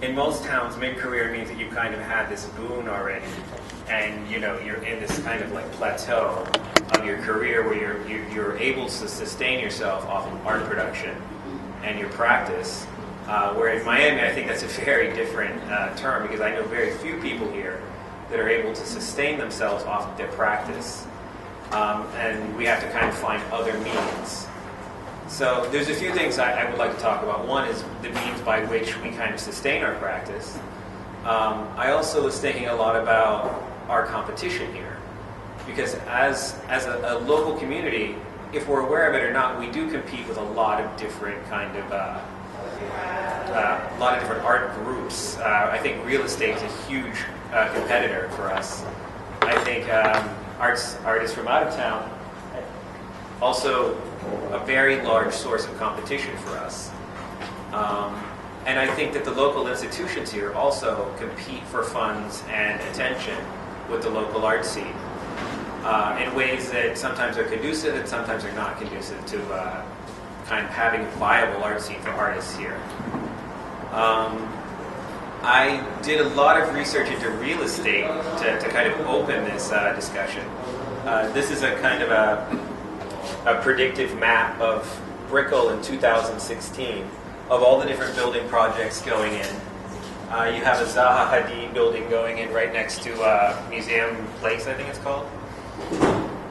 in most towns, mid-career means that you kind of had this boon already, and you're in this kind of like plateau of your career where you're able to sustain yourself off of art production and your practice. Where in Miami, I think that's a very different term, because I know very few people here that are able to sustain themselves off of their practice. And we have to kind of find other means. So there's a few things I would like to talk about. One is the means by which we kind of sustain our practice. I also was thinking a lot about our competition here, because as a local community, if we're aware of it or not, we do compete with a lot of different kind of different art groups. I think real estate is a huge competitor for us. I think artists from out of town, also a very large source of competition for us. And I think that the local institutions here also compete for funds and attention with the local art scene in ways that sometimes are conducive and sometimes are not conducive to kind of having a viable art scene for artists here. I did a lot of research into real estate to kind of open this discussion. This is a kind of a predictive map of Brickell in 2016 of all the different building projects going in. You have a Zaha Hadid building going in right next to Museum Place, I think it's called.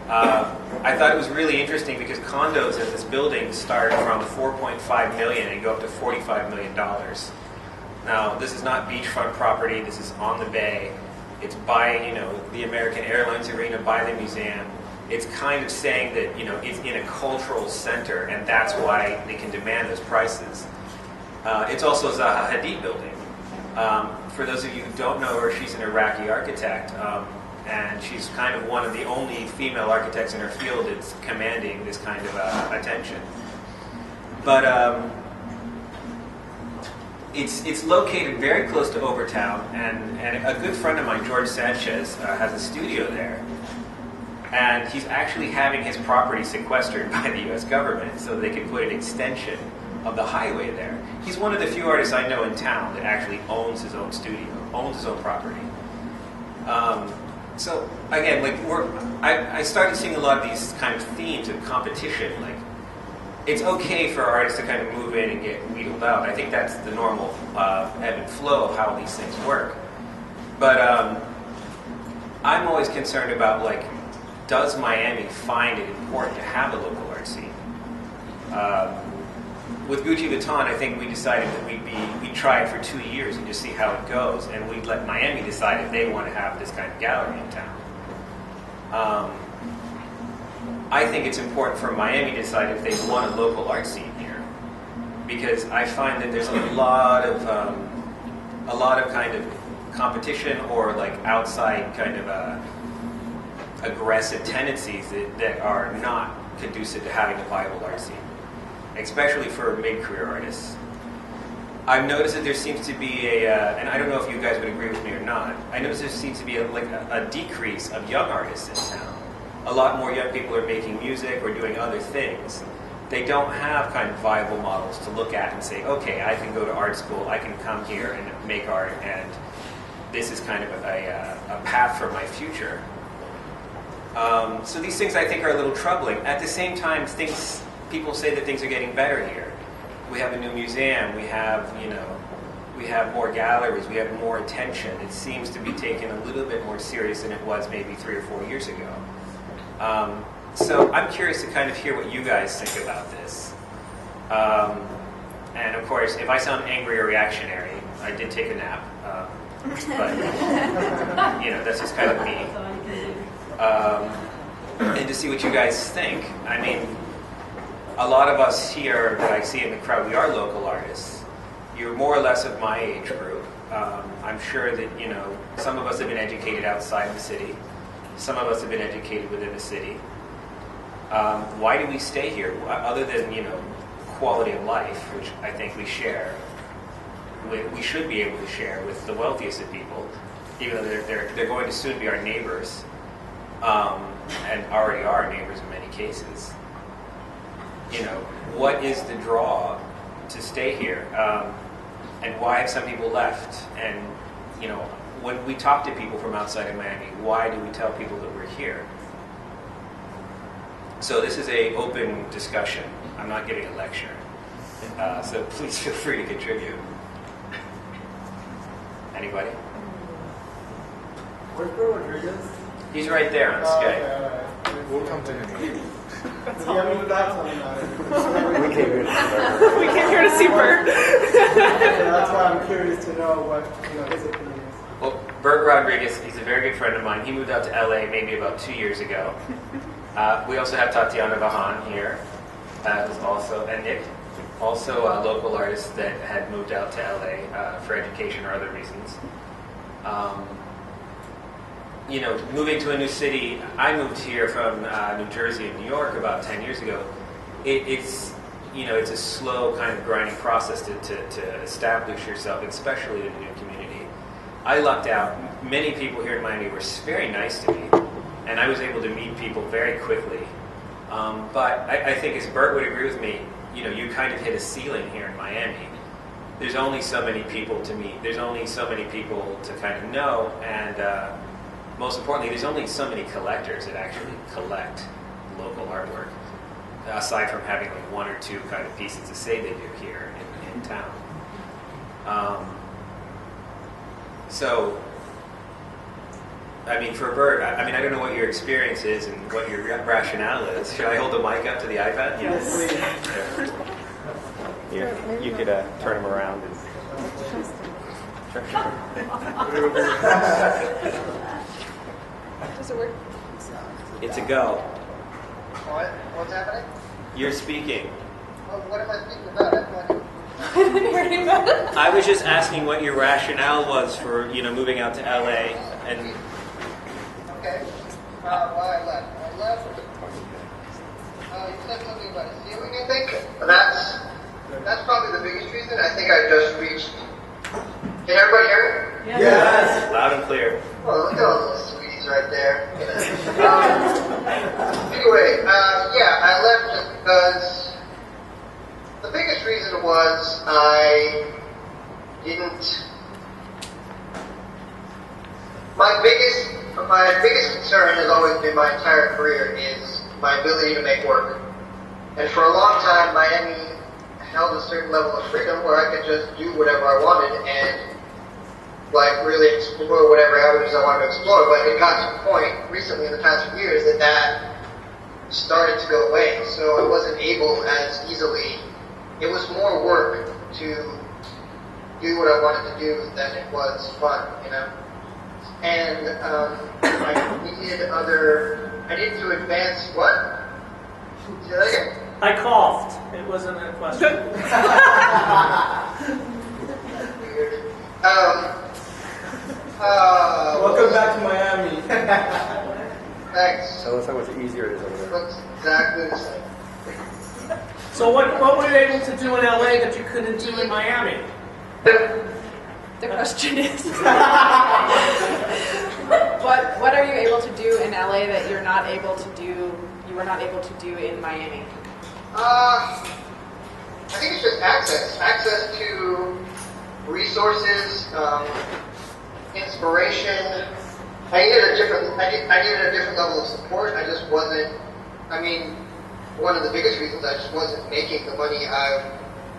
I thought it was really interesting because condos in this building start from $4.5 million and go up to $45 million. Now, this is not beachfront property. This is on the bay. It's by, the American Airlines Arena, by the museum. It's kind of saying that, it's in a cultural center, and that's why they can demand those prices. It's also a Zaha Hadid building. For those of you who don't know her, she's an Iraqi architect, and she's kind of one of the only female architects in her field that's commanding this kind of attention. But it's located very close to Overtown, and a good friend of mine, George Sanchez, has a studio there. And he's actually having his property sequestered by the U.S. government so they can put an extension of the highway there. He's one of the few artists I know in town that actually owns his own studio, owns his own property. So again, I started seeing a lot of these kind of themes of competition. Like, it's okay for artists to kind of move in and get wheedled out. I think that's the normal ebb and flow of how these things work. But I'm always concerned about, does Miami find it important to have a local art scene? With Gucci Vuitton, I think we decided that we'd try it for 2 years and just see how it goes, and we'd let Miami decide if they want to have this kind of gallery in town. I think it's important for Miami to decide if they want a local art scene here, because I find that there's a lot of kind of competition or outside kind of aggressive tendencies that are not conducive to having a viable art scene, especially for mid-career artists. I've noticed that there seems to be and I don't know if you guys would agree with me or not, I noticed there seems to be a decrease of young artists in town. A lot more young people are making music or doing other things. They don't have kind of viable models to look at and say, okay, I can go to art school, I can come here and make art, and this is kind of a path for my future. So these things I think are a little troubling. At the same time, people say that things are getting better here. We have a new museum. We have more galleries. We have more attention. It seems to be taken a little bit more serious than it was maybe 3 or 4 years ago. So I'm curious to kind of hear what you guys think about this. And of course, if I sound angry or reactionary, I did take a nap. But that's just kind of me. And to see what you guys think. I mean, a lot of us here that I see in the crowd, we are local artists. You're more or less of my age group. I'm sure that, some of us have been educated outside of the city. Some of us have been educated within the city. Why do we stay here? Other than, quality of life, which I think we share. We should be able to share with the wealthiest of people, even though they're going to soon be our neighbors. And already are neighbors in many cases. What is the draw to stay here? And why have some people left? And, you know, when we talk to people from outside of Miami, why do we tell people that we're here? So this is an open discussion. I'm not giving a lecture. So please feel free to contribute. Anybody? Where's Bro Rodriguez? He's right there on Skype. Okay. We'll come to him. Does he have any thoughts on it? We came here to We came here to see Bert. That's why I'm curious to know what his opinion is. Well, Bert Rodriguez, he's a very good friend of mine. He moved out to LA maybe about 2 years ago. We also have Tatiana Vahan here, who's also, and Nick, also local artists that had moved out to LA for education or other reasons. You know, moving to a new city, I moved here from New Jersey and New York about 10 years ago. It's, you know, it's a slow kind of grinding process to establish yourself, especially in a new community. I lucked out. Many people here in Miami were very nice to me, and I was able to meet people very quickly. But I think, as Bert would agree with me, you know, you kind of hit a ceiling here in Miami. There's only so many people to meet. There's only so many people to kind of know, and most importantly, there's only so many collectors that actually collect local artwork, aside from having like one or two kind of pieces to say they do here in town. So, I mean, for Bert, I mean, I don't know what your experience is and what your rationale is. Should I hold the mic up to the iPad? Yes. You could turn him around. Does it work? It's a go. What's happening? You're speaking. What am I speaking about? I didn't hear anything about it. I was just asking what your rationale was for, you know, moving out to LA and. Okay. Why I left? I left. You said something about a ceiling, I think. That's probably the biggest reason. I think I just reached. Can everybody hear me? Yes. Loud and clear. Oh, look at all those sweeties right there. Anyway, yeah, I left just because the biggest reason was I didn't. My biggest concern has always been my entire career is my ability to make work. And for a long time, Miami held a certain level of freedom where I could just do whatever I wanted and like really explore whatever avenues I wanted to explore. But it got to a point recently in the past few years that started to go away. So I wasn't able as easily. It was more work to do what I wanted to do than it was fun, you know. And I needed to advance what? Say that again? I coughed. It wasn't a question. Weird. Welcome back to Miami. Thanks. Tell us how much easier it is over there. Looks exactly the same. So what were you able to do in LA that you couldn't do in Miami? The question is, what are you able to do in LA that you were not able to do in Miami? I think it's just access to resources, inspiration. I needed a different level of support. I just wasn't. I mean, one of the biggest reasons I just wasn't making the money I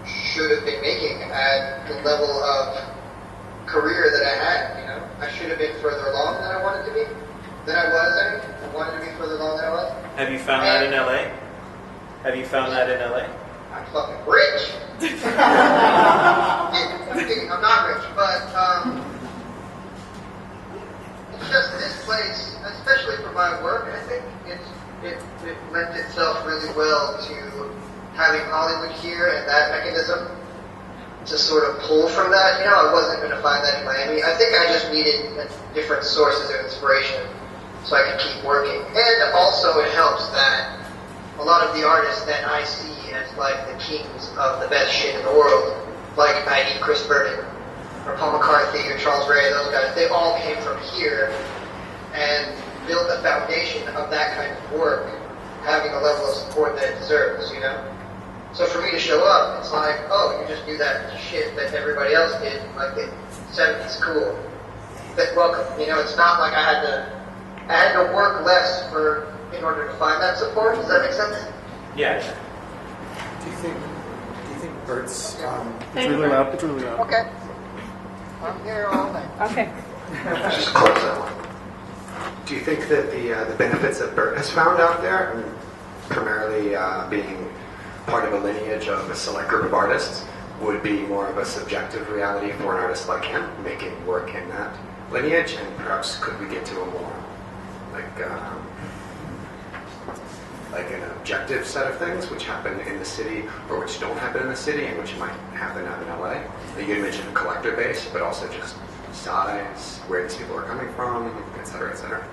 should have been making at the level of career that I had. You know, I should have been further along than I wanted to be. I wanted to be further along than I was. Have you found that in LA? Have you found that in LA? I'm fucking rich. I'm not rich, but it's just this place, especially for my work. I think it lent itself really well to having Hollywood here and that mechanism to sort of pull from that. You know, I wasn't going to find that in Miami. I think I just needed different sources of inspiration so I could keep working. And also it helps that a lot of the artists that I see as like the kings of the best shit in the world, like i.e. Chris Burden, or Paul McCarthy, or Charles Ray, those guys, they all came from here and built a foundation of that kind of work, having a level of support that it deserves, you know? So for me to show up, it's like, oh, you just do that shit that everybody else did, like in 70s, cool. But welcome. It's not like I had to work less in order to find that support. Does that make sense? Yeah. Do you think Bert's It's really loud. It's really loud. Okay. I'm here all night. Okay. just close that one? Do you think that the benefits that Bert has found out there, primarily being part of a lineage of a select group of artists, would be more of a subjective reality for an artist like him, making work in that lineage, and perhaps could we get to a more like an objective set of things which happen in the city or which don't happen in the city and which might happen out in LA? You mentioned a collector base, but also just size, where these people are coming from, et cetera, et cetera.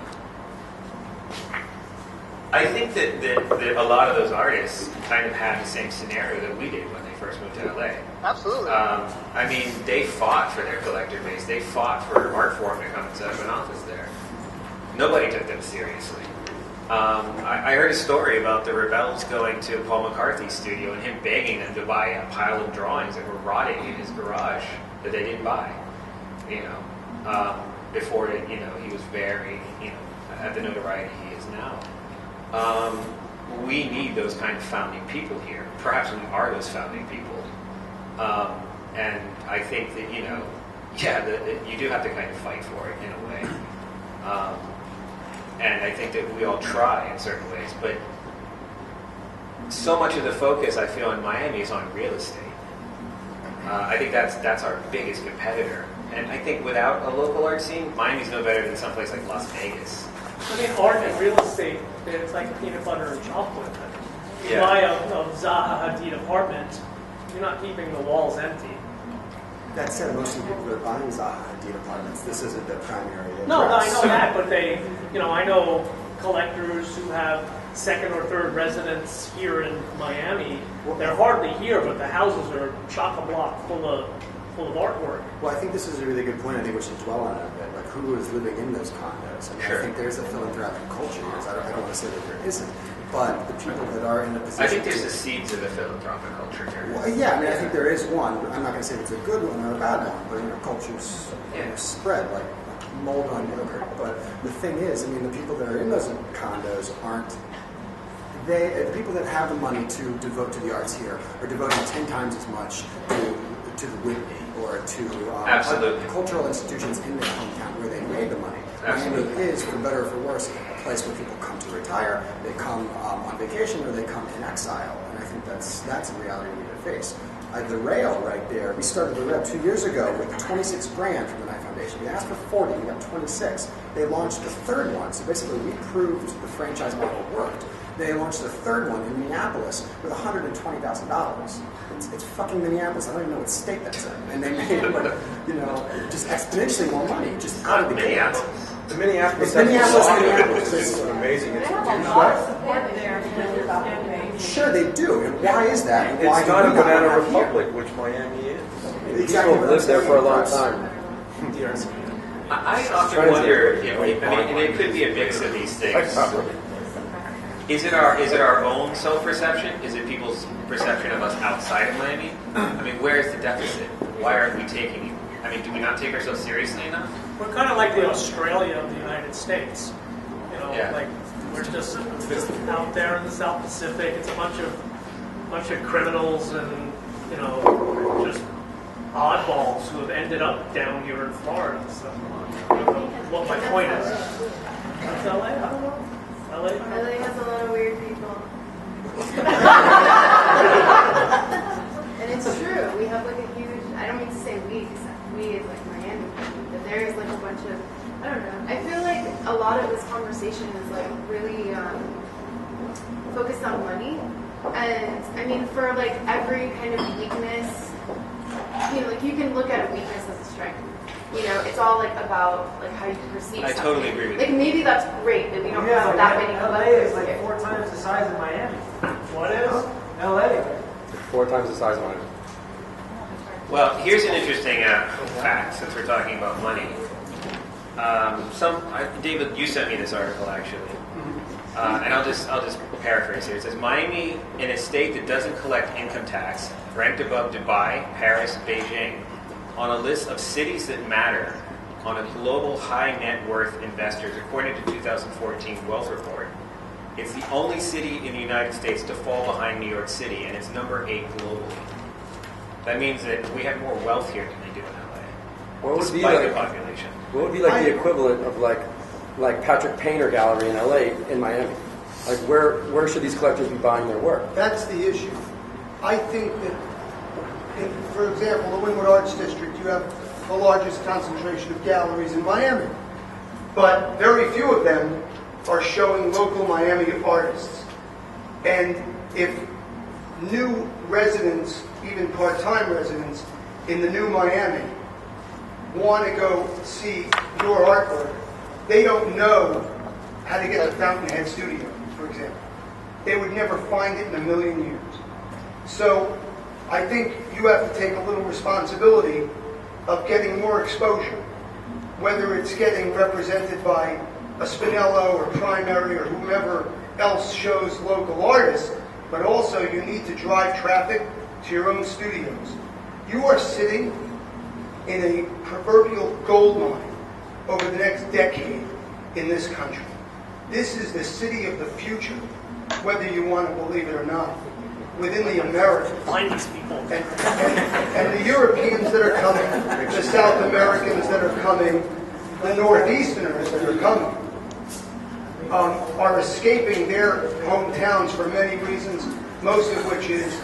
I think that a lot of those artists kind of had the same scenario that we did when they first moved to LA. Absolutely. I mean, they fought for their collector base. They fought for art form to come and set up an office there. Nobody took them seriously. I heard a story about the Rebels going to Paul McCarthy's studio and him begging them to buy a pile of drawings that were rotting in his garage that they didn't buy. Before he was very, at the notoriety he is now. We need those kind of founding people here. Perhaps we are those founding people. And I think that, you do have to kind of fight for it in a way. And I think that we all try in certain ways, but so much of the focus I feel in Miami is on real estate. I think that's our biggest competitor. And I think without a local art scene, Miami's no better than someplace like Las Vegas. I mean, art and real estate, it's like peanut butter and chocolate. You Yeah. buy a Zaha Hadid apartment, you're not keeping the walls empty. That said, most of the people that are buying Zaha Hadid apartments, this isn't their primary address. No, I know that, but I know collectors who have second or third residence here in Miami. They're hardly here, but the houses are chock-a-block full of artwork. Well, I think this is a really good point. I think we should dwell on it a bit. Like, who is living in those condos? I mean, Sure. I think there's a philanthropic culture here. I don't want to say that there isn't. But the people that are in a position... I think there's the seeds of a philanthropic culture here. Well, yeah, I mean, I think there is one. I'm not going to say it's a good one or a bad one, but, cultures spread like mold on yogurt. But the thing is, I mean, the people that are in those condos aren't... The people that have the money to devote to the arts here are devoting 10 times as much to the Whitney or to cultural institutions in their hometown where they made the money. Absolutely. Miami is, for better or for worse, a place where people come to retire, they come on vacation, or they come in exile. And I think that's a reality we need to face. The rail right there, we started the rail 2 years ago with 26 grand from the Knight Foundation. We asked for 40, we got 26. They launched the third one, so basically we proved the franchise model worked. They launched the third one in Minneapolis with $120,000. It's fucking Minneapolis. I don't even know what state that's in. And they made, just exponentially more money, just out of the gate. The Minneapolis, Minneapolis. It's an amazing They have institution. a lot of support there because of the Sure, they do. And why is that? And why It's do not a we banana have here? republic, which Miami is. Exactly People what live I'm there saying. for a long time. I often wonder, and it could be a mix of these things. Is it our own self-perception? Is it people's perception of us outside of Miami? I mean, where is the deficit? Why aren't we taking it? I mean, do we not take ourselves seriously enough? We're kind of like the Australia of the United States. Like we're just out there in the South Pacific. It's a bunch of criminals and just oddballs who have ended up down here in Florida. So, what my point is, it's LA. I don't know. LA has a lot of weird people. And it's true. We have like a huge, I don't mean to say we, because we is like Miami, but there is like a bunch of, I don't know. I feel like a lot of this conversation is like really focused on money. And I mean, for like every kind of weakness, like you can look at a weakness as a strength. It's all like about like how you perceive I something. totally agree with Like you. maybe that's great that we don't have that many LA is like 4 times the size of Miami. What is? LA. 4 times the size of Miami. Well, here's an interesting fact, since we're talking about money. David, you sent me this article, actually. and I'll just paraphrase here. It says Miami, in a state that doesn't collect income tax, ranked above Dubai, Paris, Beijing, on a list of cities that matter on a global high net worth investors, according to 2014 Wealth Report. It's the only city in the United States to fall behind New York City, and it's number 8 globally. That means that we have more wealth here than they do in LA, What would be despite the like? population. What would be like the equivalent of like Patrick Painter Gallery in LA in Miami? Like where should these collectors be buying their work? That's the issue. I think that, for example, the Wynwood Arts District, you have the largest concentration of galleries in Miami. But very few of them are showing local Miami artists. And if new residents, even part-time residents, in the new Miami want to go see your artwork, they don't know how to get to Fountainhead Studio, for example. They would never find it in a million years. So I think you have to take a little responsibility of getting more exposure, whether it's getting represented by a Spinello or Primary or whomever else shows local artists, but also you need to drive traffic to your own studios. You are sitting in a proverbial gold mine over the next decade in this country. This is the city of the future, whether you want to believe it or not, within the Americas. Find these people. And the Europeans that are coming, the South Americans that are coming, the Northeasterners that are coming, are escaping their hometowns for many reasons, most of which is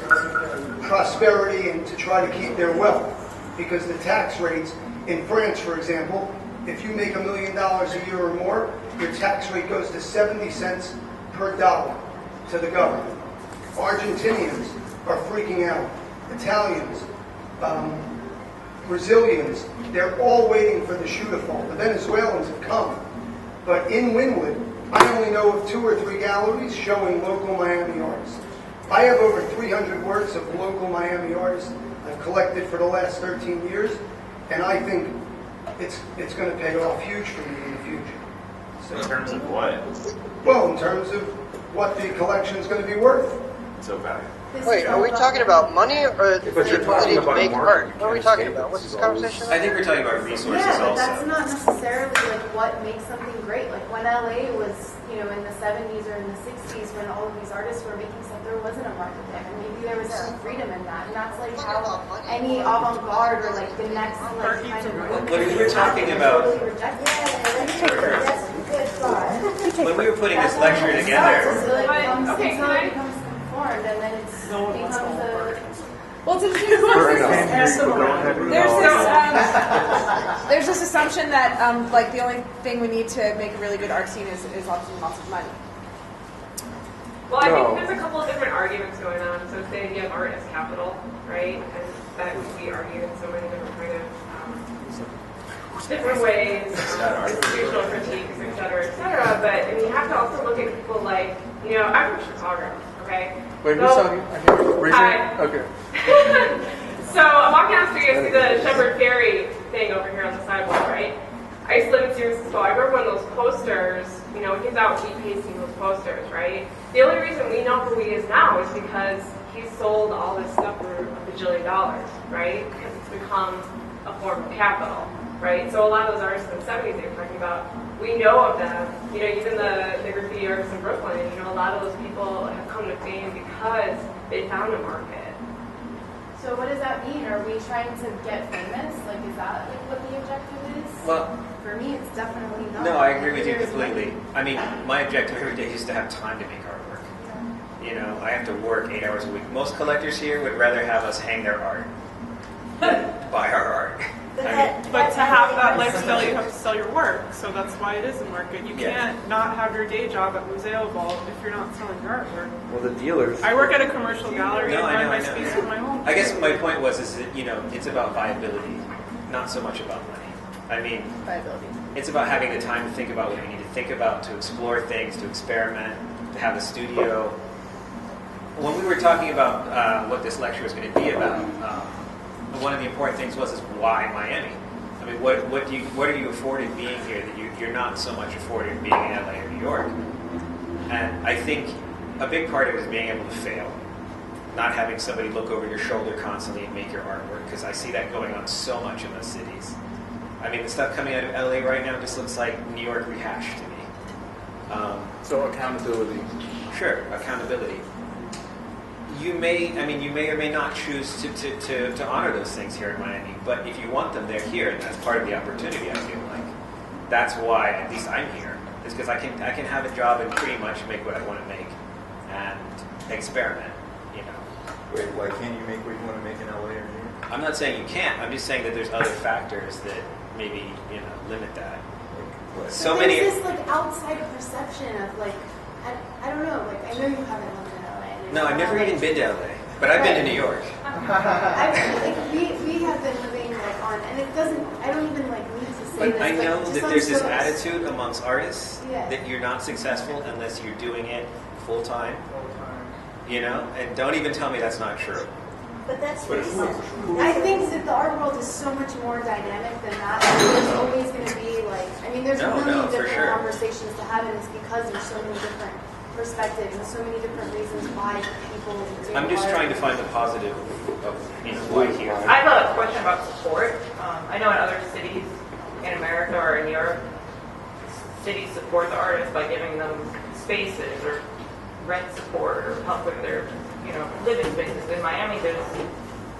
prosperity and to try to keep their wealth. Because the tax rates in France, for example, if you make $1 million a year or more, your tax rate goes to 70 cents per dollar to the government. Argentinians are freaking out. Italians, Brazilians, they're all waiting for the shoe to fall. The Venezuelans have come. But in Wynwood, I only know of 2 or 3 galleries showing local Miami artists. I have over 300 works of local Miami artists I've collected for the last 13 years, and I think it's going to pay off huge for me in the future. So, in terms of what? Well, in terms of what the collection is going to be worth. So valuable. Wait, are we talking about money or the But you're ability talking to about make market. art? What are we talking about? What's this conversation? I think we're talking about resources Yeah, but also. that's not necessarily like what makes something great. Like when LA was, in the 70s or in the 60s, when all of these artists were making stuff, there wasn't a market there. And maybe there was some freedom in that. And that's like how any avant-garde or like the next like kind of When we were talking about, totally rejected. when we were putting this lecture together, Until it becomes Okay, until can it I- becomes conformed, and then it's No one wants to becomes all a. Well, there's this assumption that like the only thing we need to make a really good art scene is lots and lots of money. Well, I No. think there's a couple of different arguments going on. So say you have art as capital, right? And that could be argued in so many different kind of different ways, institutional critiques, et cetera, et cetera. But you have to also look at people like, I'm from Chicago, okay? Wait, So- who's talking? I can't raise Hi. your- Okay. So I'm walking down the street, I see the Shepherd Ferry thing over here on the sidewalk, right? I used to live in San Francisco. I remember when those posters, when he was out pasting those posters, right? The only reason we know who he is now is because he sold all this stuff for $1 bajillion, right? Because it's become a form of capital, right? So a lot of those artists in the 70s they were talking about, we know of them. Even the graffiti artists in Brooklyn, a lot of those people have come to fame because they found a market. So what does that mean? Are we trying to get famous? Like, is that like what the objective is? well, For me, it's definitely not. no, I agree with you There's completely. money. I mean, my objective every day is to have time to make artwork. I have to work 8 hours a week. Most collectors here would rather have us hang their art than buy our art. But to have that lifestyle, you have to sell your work. So that's why it is a market. You Yeah. can't not have your day job at Museo Vault if you're not selling your artwork. Well, the dealers. I work at a commercial gallery No, and I run know, my I know. space with my home. I guess my point was that, it's about viability, not so much about money. I mean, Viability. it's about having the time to think about what we need to think about, to explore things, to experiment, to have a studio. When we were talking about what this lecture was going to be about, one of the important things was why Miami? I mean, what are you afforded being here that you're not so much afforded being in LA or New York? And I think a big part of it is being able to fail. Not having somebody look over your shoulder constantly and make your artwork, because I see that going on so much in those cities. I mean, the stuff coming out of LA right now just looks like New York rehashed to me. So accountability. Sure, accountability. You may or may not choose to honor those things here in Miami, but if you want them, they're here, and that's part of the opportunity, I feel like. That's why, at least I'm here, is because I can have a job and pretty much make what I want to make and experiment, you know. Wait, why can't you make what you want to make in LA or New York? I'm not saying you can't. I'm just saying that there's other factors that maybe, you know, limit that. So there's this like outside perception of like, I don't know, like I know you haven't lived in LA. And No, I've never even been to LA, but I've been to New York. We have been living like on, and it doesn't, I don't even like need to say But this. I know just that on there's this photos. attitude amongst artists Yeah. that you're not successful unless you're doing it full time. You know, and don't even tell me that's not true. But that's recent. I think that the art world is so much more dynamic than that. There's always going to be like, I mean, there's No, really no, for different sure. conversations to have, and it's because there's so many different perspectives and so many different reasons why people do I'm just art. trying to find the positive of, you know, why here. I have a question about support. I know in other cities in America or in Europe, cities support the artists by giving them spaces or rent support or help with their, you know, living spaces. In Miami, there's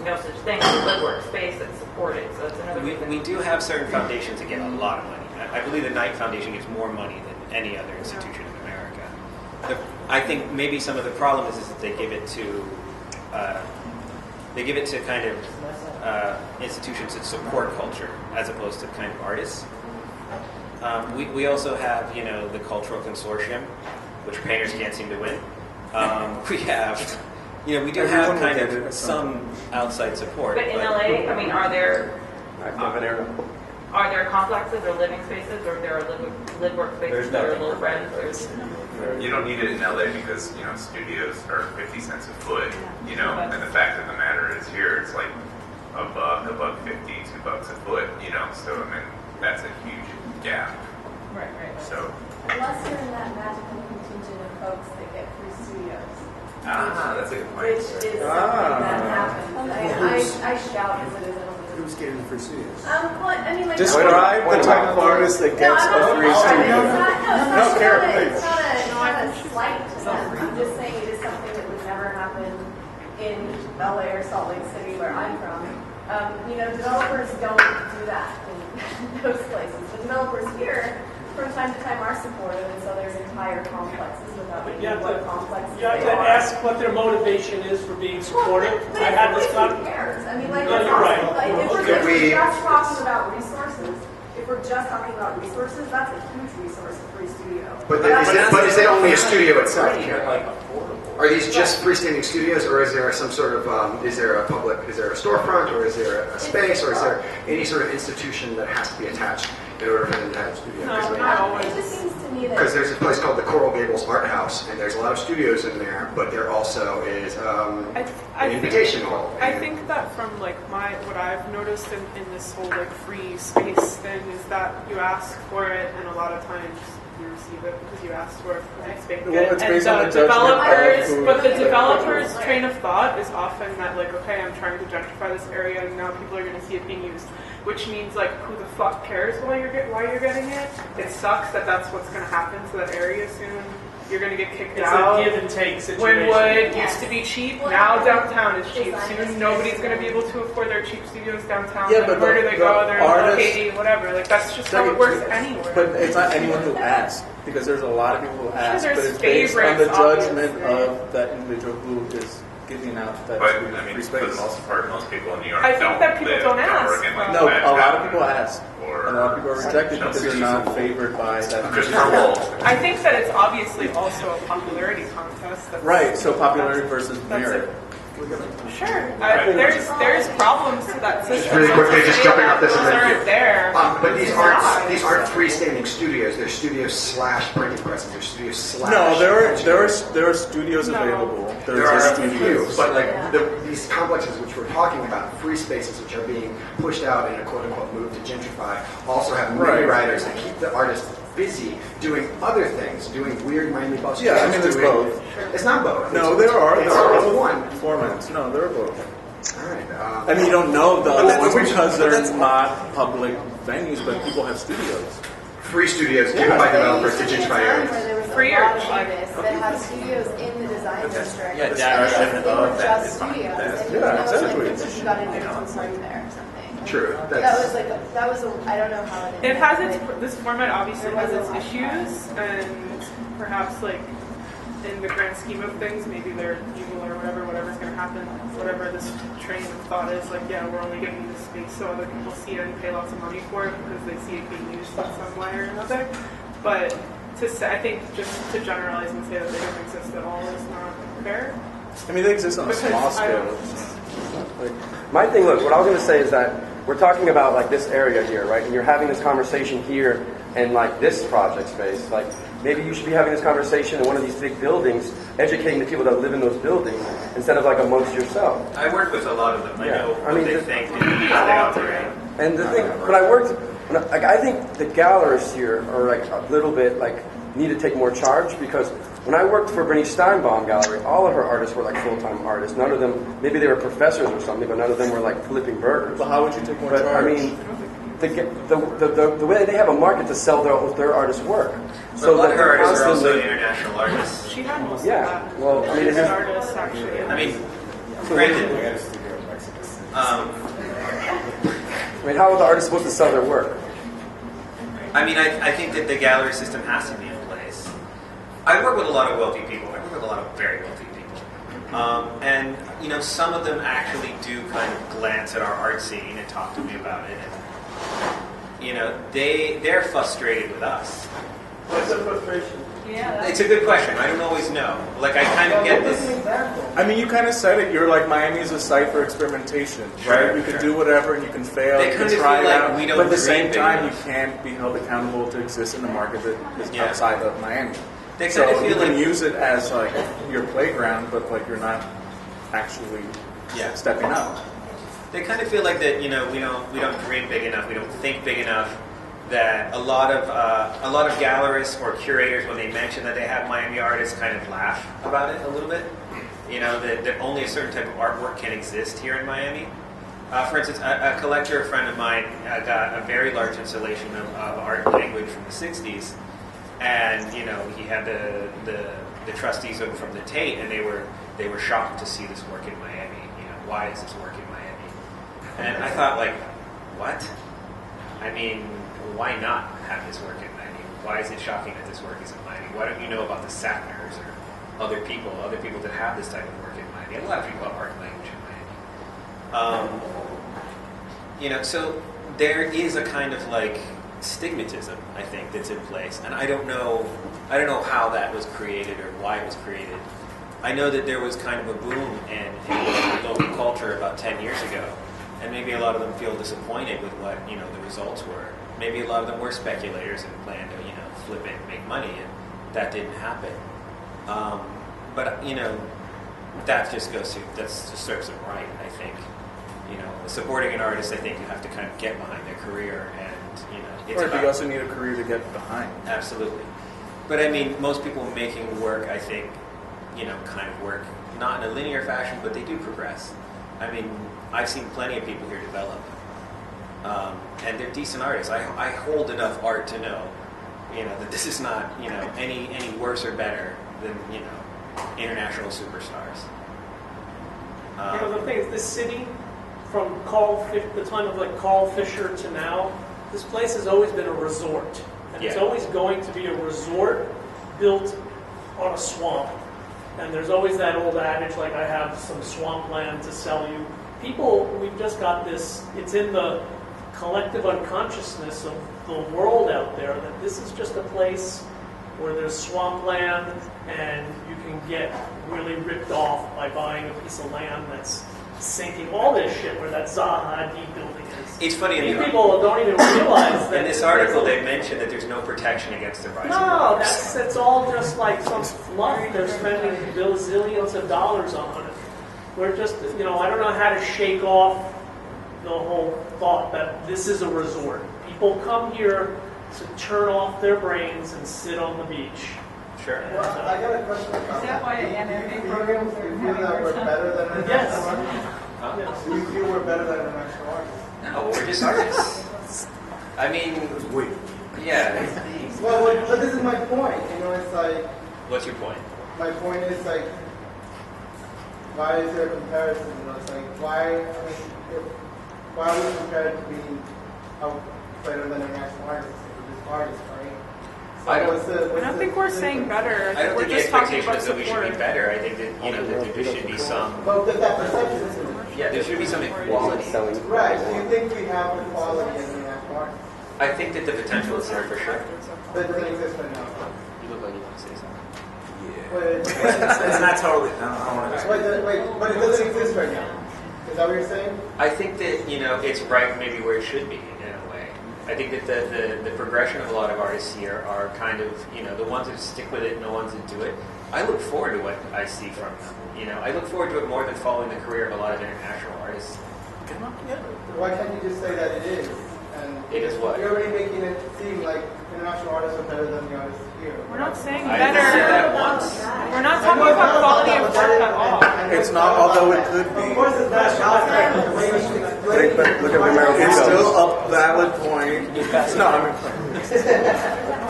no such thing as a live work space that's supported. So that's another reason. We do have certain foundations that get a lot of money. I believe the Knight Foundation gets more money than any other institution in America. I think maybe some of the problem is that they give it to kind of institutions that support culture as opposed to kind of artists. We also have, you know, the Cultural Consortium, which painters can't seem to win. We have, you know, we do have kind of some outside support. But in LA, I mean, are there complexes or living spaces, or there are live work spaces that are low rent? You don't need it in LA because, you know, studios are 50 cents a foot, you know, and the fact of the matter is here it's like $1, $1.50, $2 a foot, you know, so I mean, that's a huge gap. Right. So. Unless you're in that magical contingent of folks that get free studios. That's a good point. Which is something that happens. I shout as it is. Who's getting the free studios? Well, I mean, like, Describe the type of artist that gets a free studio. It's not a slight to them. I'm just saying it is something that would never happen in LA or Salt Lake City, where I'm from. You know, developers don't do that in those places. The developers here, from time to time, are supportive, and so there's entire complexes without But knowing what complexes you have they to are. ask what their motivation is for being supportive. But I had this who conversation. cares? I mean, like, No, you're right. like if we're Okay, just talking about resources, if we're just talking about resources, that's a huge resource, a free studio. But is it only a studio itself? Are these just freestanding studios, or is there some sort of is there a storefront, or is there a space, or is there any sort of institution that has to be attached in order for them to have a studio? No, not always. It just seems to me that Because there's a place called the Coral Gables Art House, and there's a lot of studios in there, but there also is an invitation hall. I think that from like what I've noticed in this whole like free space thing is that you ask for it, and a lot of times you receive it because you asked for it. It's based on the developers, but the developers' train of thought is often that like, okay, I'm trying to gentrify this area, and now people are going to see it being used, which means like, who the fuck cares why you're getting it? It sucks that that's what's going to happen to that area soon. You're going to get kicked out. It's a give and take situation. Wynwood used to be cheap. Now downtown is cheap. Soon nobody's going to be able to afford their cheap studios downtown. Yeah, Then but where do they go? They're in artists- Katy, whatever. Like that's just how it works anywhere. But it's not anyone who asks, because there's a lot of people who ask, there's but it's based on the favorites, judgment obviously. of that individual who is giving out that But, free I mean, space. for the most part, most people in New York I think don't that people live don't ask. work in, like, No, a Manhattan lot of people ask, or and a lot of people are rejected because they're not favored by that. Christopher Wolf. I think that it's obviously also a popularity contest. That's, Right, so popularity versus that's merit. it. Sure. There's problems to that system. Really quickly, just jumping off this a Those minute. aren't there. But these aren't freestanding studios. They're studios / printing presses. They're studios / No, there are studios available. There are a few, studios. but like these complexes which we're talking about, free spaces which are being pushed out in a quote-unquote move to gentrify, also have many writers that keep the artists busy doing other things, doing weird Miami bus Yeah, I mean, there's both. It's not both. No, there are. It's one formats. No, there are both. All right. I mean, you don't know the other ones because they're that's not public venues, but people have studios. Free studios given by developers to gentrify areas. There was a Free lot or of cheap? artists that have studios in the design district. Yeah, and that- they were that just is fine. studios. That is- And yeah, exactly. you got into a concern there or something. True. That was like I don't know how it. It has this format obviously There was has a its lot of issues, and perhaps like in the grand scheme of things, maybe they're evil or whatever's going to happen, whatever this train of thought is, like, yeah, we're only giving you this space so other people see it and pay lots of money for it because they see it being used in some way or another. But to say, I think just to generalize and say that they don't exist at all is not fair. I mean, they exist on a small scale. My thing, look, what I was going to say is that we're talking about like this area here, right? And you're having this conversation here in like this project space. Like maybe you should be having this conversation in one of these big buildings, educating the people that live in those buildings instead of like amongst yourself. I work with a lot of them. I know I mean, what they think and how they operate. And the thing, when I worked, like I think the gallerists here are like a little bit like need to take more charge because when I worked for Bernice Steinbaum Gallery, all of her artists were like full-time artists. None of them, maybe they were professors or something, but none of them were like flipping burgers. But how would you take more charge? I mean, the way they have a market to sell their artists' work. But a lot of her artists are also international artists. She had most Yeah, of that. well, I mean, She's it's an artist actually. I mean, granted, I mean, how are the artists supposed to sell their work? I mean, I think that the gallery system has to be in place. I work with a lot of wealthy people. I work with a lot of very wealthy people. And, you know, some of them actually do kind of glance at our art scene and talk to me about it. And, you know, they're frustrated with us. What's the frustration? Yeah. It's a good question. I don't always know. Like, I kind of get this. I mean, you kind of said it. You're like, Miami is a site for experimentation, right? You can do whatever and you can fail. They you kind can of try feel it like out. we don't But at the dream same big time, enough. you can't be held accountable to exist in a market that is outside of Miami. They So kind of you feel can like use it as like your playground, but like you're not actually stepping up. they kind of feel like that. You know, we don't dream big enough. We don't think big enough. That a lot of gallerists or curators, when they mention that they have Miami artists, kind of laugh about it a little bit. You know, that only a certain type of artwork can exist here in Miami. For instance, a collector, a friend of mine, got a very large installation of art language from the '60s, and you know, he had the trustees over from the Tate, and they were shocked to see this work in Miami. You know, why is this work in Miami? And I thought, like, what? I mean, why not have this work in Miami? Why is it shocking that this work is in Miami? Why don't you know about the Sackners or other people that have this type of work in Miami? A lot of people have art language in Miami. You know, so there is a kind of like stigmatism, I think, that's in place, and I don't know how that was created or why it was created. I know that there was kind of a boom in local culture about 10 years ago, and maybe a lot of them feel disappointed with what, you know, the results were. Maybe a lot of them were speculators and planned to, you know, flip it and make money, and that didn't happen. But you know, that just serves them right, I think. You know, supporting an artist, I think you have to kind of get behind their career, and you know, it's Or you also need a career to get behind. Absolutely. But I mean, most people making work, I think, you know, kind of work not in a linear fashion, but they do progress. I mean, I've seen plenty of people here develop, and they're decent artists. I hold enough art to know, you know, that this is not, you know, any worse or better than, you know, international superstars. You know, the thing is, this city, from the time of like Carl Fisher to now, this place has always been a resort, and it's always going to be a resort built on a swamp. And there's always that old adage, like, I have some swampland to sell you. People, we've just got this, it's in the collective unconsciousness of the world out there that this is just a place where there's swampland and you can get really ripped off by buying a piece of land that's sinking. All this shit where that Zaha Hadid building is. It's funny. These people don't even realize that. In this article, they mentioned that there's no protection against the rising No, waters. that's all just like some fluff. They're spending zillions of dollars on it. We're just, you know, I don't know how to shake off the whole thought that this is a resort. People come here to turn off their brains and sit on the beach. Sure. Well, I got a question about Is that why do MMA you programs are feel that we're better than international artists? Yes. Do you feel we're better than international artists? No, we're just artists. I mean, yeah. Well, but this is my point. You know, it's like. What's your point? My point is like, why is there a comparison? You know, it's like why are we compared to being better than international artists? We're just artists, right? So I don't think we're saying better. I don't we're think just the talking expectation about is that we should be support. better. I think that that there should be some. But that perception is Yeah, there should be some equality. right. Do you think we have equality in international artists? I think that the potential is there for sure. But it doesn't exist right now. You look like you want to say something. It's not totally. I don't want to. Wait, but it doesn't exist right now. Is that what you're saying? I think that it's right maybe where it should be in a way. I think that the progression of a lot of artists here are kind of the ones that stick with it and the ones that do it. I look forward to what I see from them. I look forward to it more than following the career of a lot of international artists. Why can't you just say that it is? And it is what? You're already making it seem like international artists are better than the artists here. We're not saying I better. said that once. We're not talking about quality of work at all. It's not, although it could be. Of course, it's not about Look at Romero. It's still a valid point. No, I mean.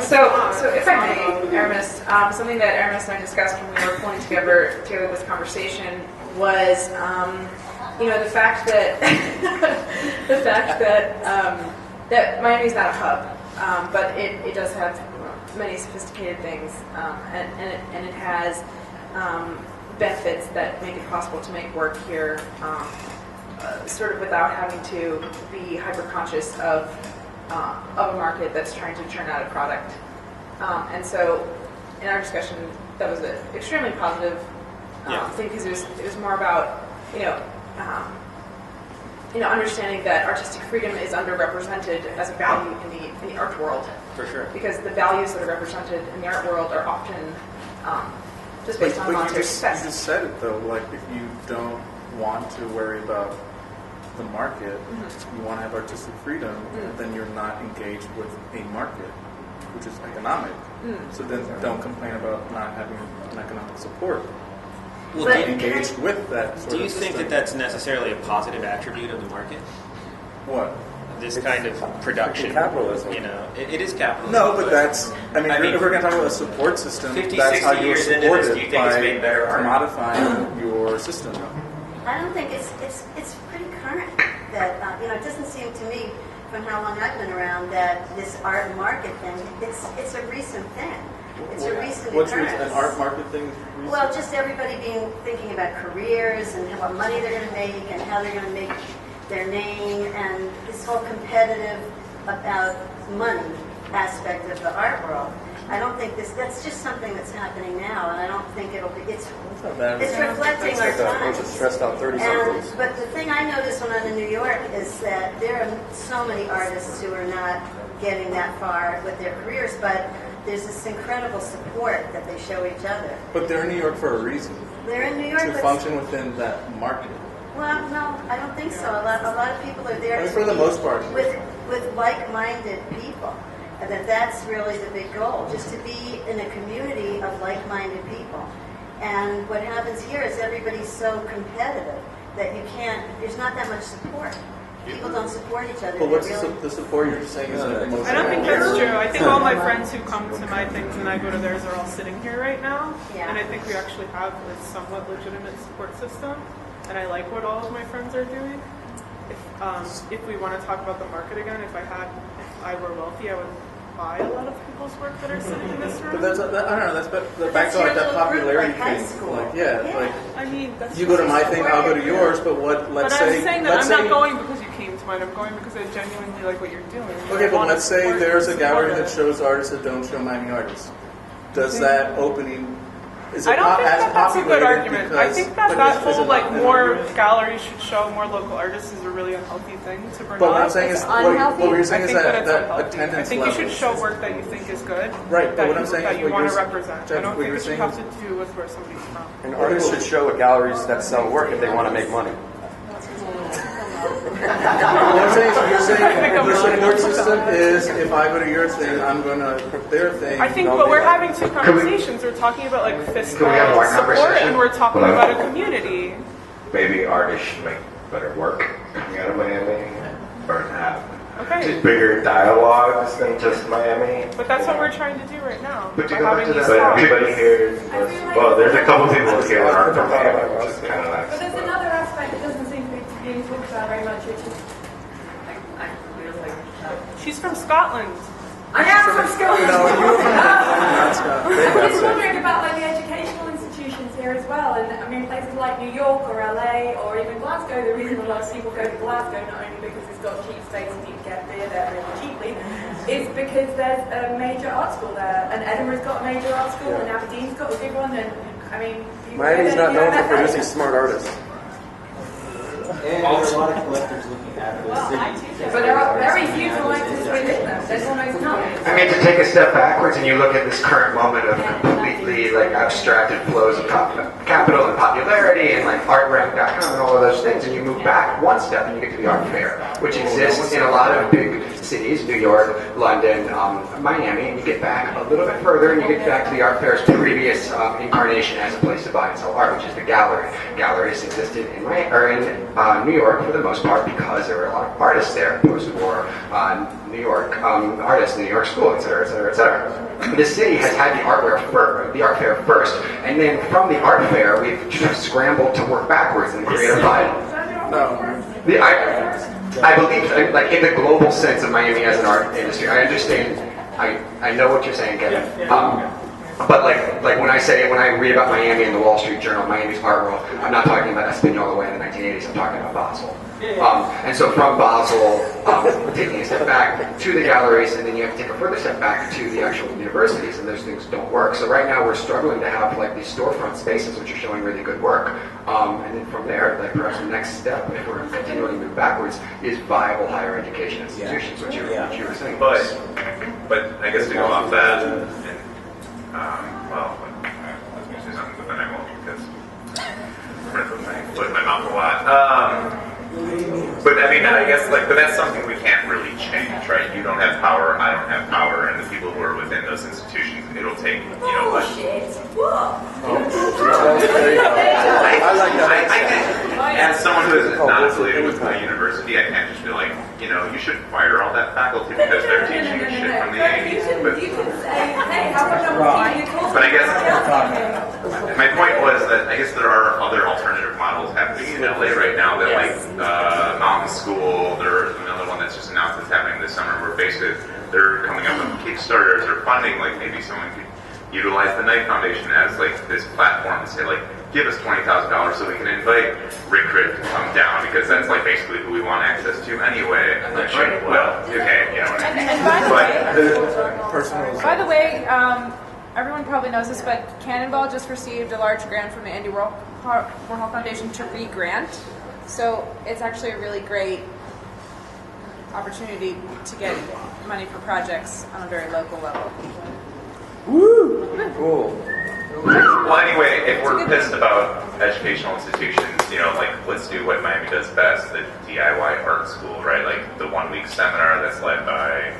So if I may, Aramis, something that Aramis and I discussed when we were pulling together this conversation was, the fact that that Miami is not a hub, but it does have many sophisticated things, and it has benefits that make it possible to make work here, sort of without having to be hyper conscious of a market that's trying to churn out a product. And so, in our discussion, that was an extremely positive thing because it was more about understanding that artistic freedom is underrepresented as a value in the art world. For sure. Because the values that are represented in the art world are often just based on monetary success. You just said it though. Like if you don't want to worry about the market, you want to have artistic freedom, then you're not engaged with a market, which is economic. So then don't complain about not having an economic support. Well, be engaged with that. Do you think that that's necessarily a positive attribute of the market? What? This kind of production. Capitalism. It is capitalism. No, but that's. I mean, if we're going to talk about a support system, 50, that's 60 how you years into support this, it do you think it's made better art? commodifying your system. I don't think it's pretty current that it doesn't seem to me from how long I've been around that this art market thing it's a recent thing. It's a recent occurrence. An art market thing? Well, just everybody thinking about careers and what money they're going to make and how they're going to make their name and this whole competitive about money aspect of the art world. I don't think that's just something that's happening now, and I don't think it's reflecting our times. It's stressed out 30-somethings. But the thing I noticed when I'm in New York is that there are so many artists who are not getting that far with their careers, but there's this incredible support that they show each other. But they're in New York for a reason. They're in New York to function within that market. Well, no, I don't think so. A lot of people are there. I mean, for the most part. With like-minded people. And that's really the big goal, just to be in a community of like-minded people. And what happens here is everybody's so competitive that there's not that much support. People don't support each other. But what's the support you're saying is the most? I don't think that's true. I think all my friends who come to my things and I go to theirs are all sitting here right now. Yeah. And I think we actually have a somewhat legitimate support system. And I like what all of my friends are doing. If we want to talk about the market again, if I were wealthy, I would buy a lot of people's work that are sitting in this room. But that's I don't know. That's back to like that popularity thing. Like I mean, that's you go to my thing, I'll go to yours. But let's say. I'm saying that I'm not going because you came to mine. I'm going because I genuinely like what you're doing. Okay, but let's say there's a gallery that shows artists that don't show Miami artists. Does that opening? Is it I don't not think as that's a good populated argument. because? I think that whole like more galleries should show more local artists is a really unhealthy thing to bring up. But what I'm saying is, what you're saying is that attendance I think you should levels. show work that you think is good. Right, but that what I'm saying that is you what want to you're- represent. Jeff, I don't what think you're it should saying have is- to do with where somebody's from. And artists should show at galleries that sell work if they want to make money. I'm saying, so you're saying the support system is if I go to your thing, I'm going to their thing. I think, but we're having two conversations. We're talking about like fiscal we have one support, conversation? and we're talking about a community. Maybe artists should make better work coming out of Miami, or have Okay. bigger dialogues than just Miami. But that's what we're trying to do right now. But to by go back having to these But talks. everybody here, well, there's a couple people here that aren't from Miami, which is kind of But nice. there's another aspect that doesn't seem to be being talked about very much, which is She's from Scotland. I am from Scotland. No, you were from I'm just wondering about like the educational institutions here as well, and I mean places like New York or LA or even Glasgow. The reason a lot of people go to Glasgow, not only because it's got cheap space and you can get beer there really cheaply, is because there's a major art school there, and Edinburgh's got a major art school, and Aberdeen's got a good one, and I mean. Miami's not known for producing smart artists. And there are a lot of collectors looking at this city. But there are very few collectors within them. There's almost none. I mean, to take a step backwards and you look at this current moment of completely like abstracted flows of capital and popularity and like artrank.com and all of those things, and you move back one step and you get to the art fair, which exists in a lot of big cities, New York, London, Miami, and you get back a little bit further and you get back to the art fair's previous incarnation as a place to buy and sell art, which is the gallery. Galleries existed in New York for the most part because there were a lot of artists there, post-war New York artists, New York School, et cetera, et cetera, et cetera. The city has had the art fair first, and then from the art fair, we've just scrambled to work backwards and create a vibe. I believe, like in the global sense of Miami as an art industry, I understand. I know what you're saying, Kevin. But like when I read about Miami in the Wall Street Journal, Miami's art world, I'm not talking about Espanola way in the 1980s. I'm talking about Basel. And so from Basel, taking a step back to the galleries, and then you have to take a further step back to the actual universities, and those things don't work. So right now we're struggling to have like these storefront spaces which are showing really good work. And then from there, like perhaps the next step, if we're continuing to move backwards, is viable higher education institutions, which you were saying. But I guess to go off that, and well, I was going to say something, but then I won't because I'm going to put my foot in my mouth a lot. But I mean, I guess but that's something we can't really change, right? You don't have power, I don't have power, and the people who are within those institutions, it'll take, as someone who is not affiliated with my university, I can't just be like, you should fire all that faculty because they're teaching you shit from the 80s. But I guess my point was that I guess there are other alternative models happening in LA right now that Mountain School, there's another one that's just announced that's happening this summer where basically they're coming up with Kickstarters or funding, like maybe someone could utilize the Knight Foundation as like this platform to say like, give us $20,000 so we can invite Rick Rick to come down because that's like basically who we want access to anyway. Well, okay, you know what I mean. And by the way, everyone probably knows this, but Cannonball just received a large grant from the Andy Warhol Foundation to re-grant. So it's actually a really great opportunity to get money for projects on a very local level. Woo! Cool. Well, anyway, if we're pissed about educational institutions, let's do what Miami does best, the DIY art school, right? Like the 1 week seminar that's led by...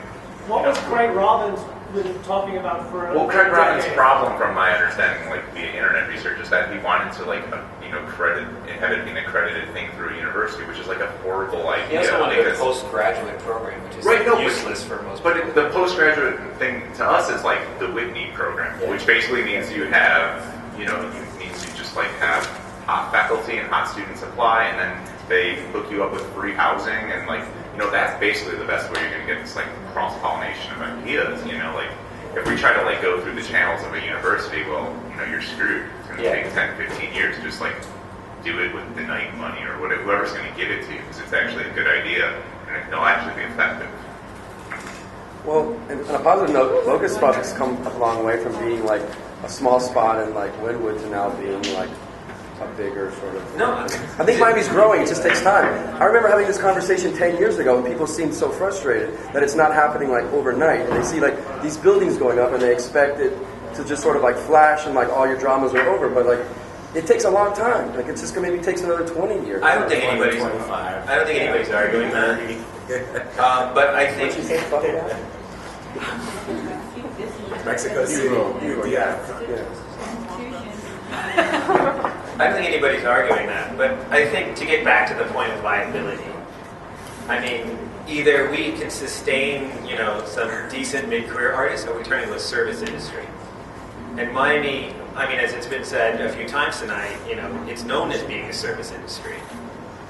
What was Craig Robbins been talking about for Well, Craig Robbins' problem, from my understanding, via internet research, is that he wanted to, have it be an accredited thing through a university, which is like a horrible idea. He also wanted a postgraduate program, which is useless for most people. But the postgraduate thing to us is like the Whitney program, which basically means you have, means you just have hot faculty and hot students apply, and then they hook you up with free housing, and that's basically the best way you're going to get this cross-pollination of ideas. If we try to go through the channels of a university, well, you're screwed. It's going to take 10, 15 years to just do it with the Knight money or whoever's going to give it to you, because it's actually a good idea and it'll actually be effective. Well, on a positive note, Locust projects come a long way from being a small spot in Wynwood to now being a bigger sort of... No. I think Miami's growing. It just takes time. I remember having this conversation 10 years ago and people seemed so frustrated that it's not happening overnight. And they see these buildings going up and they expect it to just sort of flash and all your dramas are over. But it takes a long time. Like it's just gonna maybe takes another 20 years. I don't think anybody's 25. I don't think anybody's arguing that. But I think Mexico City. Yeah. I don't think anybody's arguing that. But I think to get back to the point of viability, I mean, either we can sustain, some decent mid-career artists, or we turn into a service industry. And Miami, I mean, as it's been said a few times tonight, it's known as being a service industry.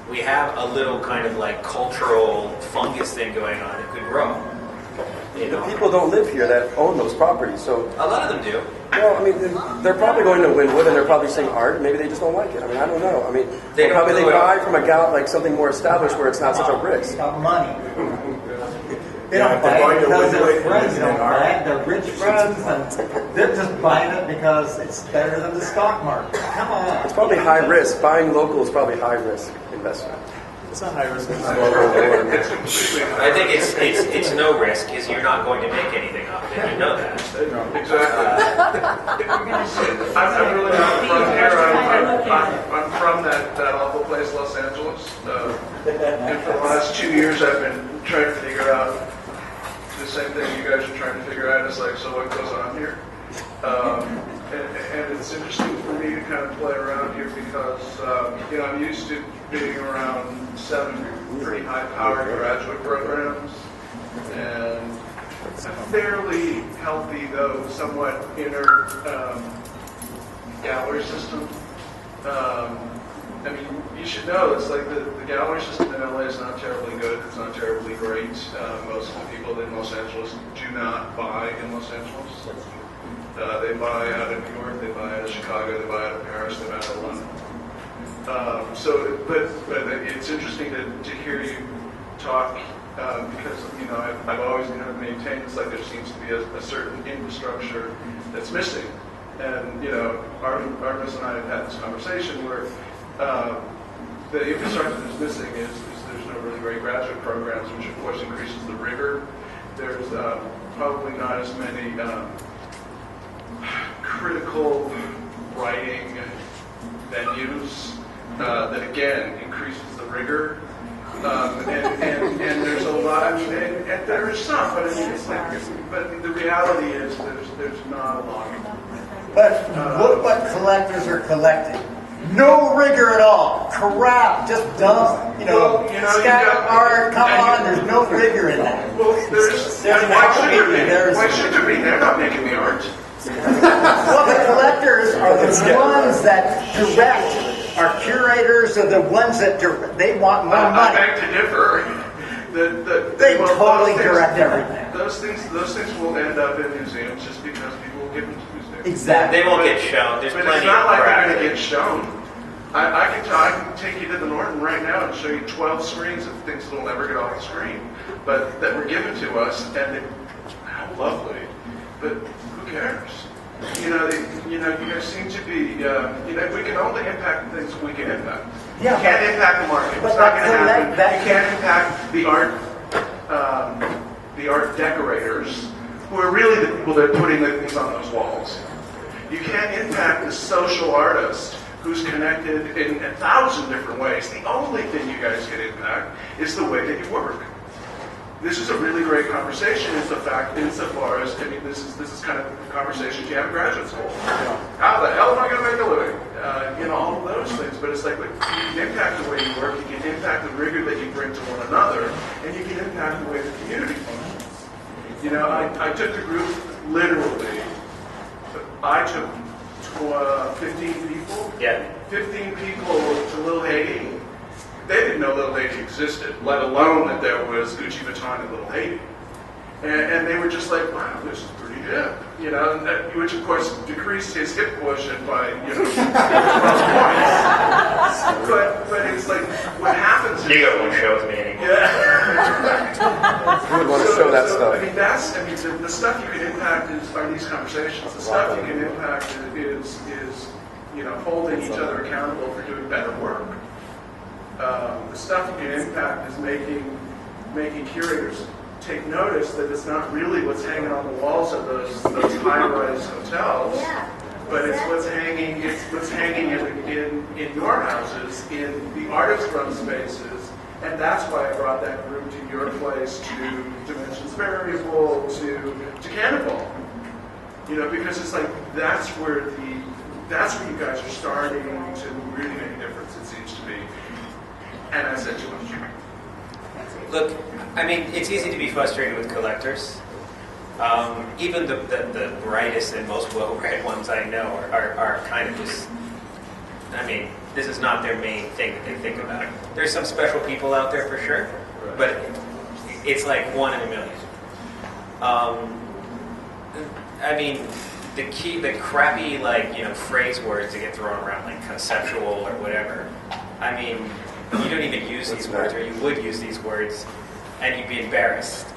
We have a little kind of like cultural fungus thing going on that could grow. The people don't live here that own those properties, so a lot of them do. Well, I mean, they're probably going to Wynwood and they're probably seeing art. Maybe they just don't like it. I mean, I don't know. I mean, they buy from a gal like something more established where it's not such a risk. About money. They don't buy it because their friends don't buy it. They're rich friends, and they're just buying it because it's better than the stock market. Come on. It's probably high risk. Buying local is probably high risk investment. It's not high risk. I think it's no risk because you're not going to make anything off it. You know that. Exactly. I'm really not from here. I'm from that awful place, Los Angeles. And for the last 2 years, I've been trying to figure out the same thing you guys are trying to figure out. It's like, so what goes on here? And it's interesting for me to kind of play around here because, I'm used to being around 7 pretty high-powered graduate programs and a fairly healthy, though somewhat inner gallery system. I mean, you should know, it's like the gallery system in LA is not terribly good. It's not terribly great. Most of the people in Los Angeles do not buy in Los Angeles. They buy out of New York, they buy out of Chicago, they buy out of Paris, they buy out of London. But it's interesting to hear you talk because I've always kind of maintained it's like there seems to be a certain infrastructure that's missing. And Aramis and I have had this conversation where the infrastructure that's missing is there's no really great graduate programs, which of course increases the rigor. There's probably not as many critical writing venues that again increases the rigor. And there's a lot. I mean, and there is some, but I mean, it's like. But the reality is, there's not a lot. But look what collectors are collecting. No rigor at all. Crap, just dumb. Scatter art. Come on, there's no rigor in that. Well, why should there be? They're not making the art. Well, the collectors are the ones that direct. Our curators are the ones that they want more money. I beg to differ. They totally direct everything. Those things will end up in museums just because people will give them to museums. Exactly. They won't get shown. There's but plenty it's not of like crap. they're going to get shown. I can take you to the Norton right now and show you 12 screens of things that will never get off the screen, but that were given to us, and how lovely. But who cares? You guys seem to be, we can only impact the things we can impact. Yeah, you can't impact the market. It's not going to happen. You can't impact the art decorators, who are really the people that are putting the things on those walls. You can't impact the social artist who's connected in 1,000 different ways. The only thing you guys can impact is the way that you work. This is a really great conversation insofar as, this is kind of the conversations you have in graduate school. How the hell am I going to make a living? All of those things. But it's like, you can impact the way you work, you can impact the rigor that you bring to one another, and you can impact the way the community functions. I took the group literally. I took 15 people. Yeah. 15 people to Little Haiti. They didn't know Little Haiti existed, let alone that there was Gucci Vuitton in Little Haiti. And they were just like, wow, this is pretty hip. Which of course decreased his hip quotient by 12 points. But it's like, what happens is... You got one show with me anymore. Yeah. You would want to show that stuff. The stuff you can impact are these conversations. The stuff you can impact is holding each other accountable for doing better work. The stuff you can impact is making curators take notice that it's not really what's hanging on the walls of those high-rise hotels. Yeah. but it's what's hanging. It's what's hanging in your houses, in the artist-run spaces, and that's why I brought that group to your place, to Dimensions Variable, to Cannonball. You know, because it's like that's where you guys are starting to really make a difference. It seems to me. And I said too much. Look, I mean, it's easy to be frustrated with collectors. Even the brightest and most well-read ones I know are kind of just, I mean, this is not their main thing that they think about. There's some special people out there for sure, but it's like one in a million. I mean, the crappy, like, you know, phrase words that get thrown around, like conceptual or whatever. I mean, you don't even use these words, or you would use these words, and you'd be embarrassed.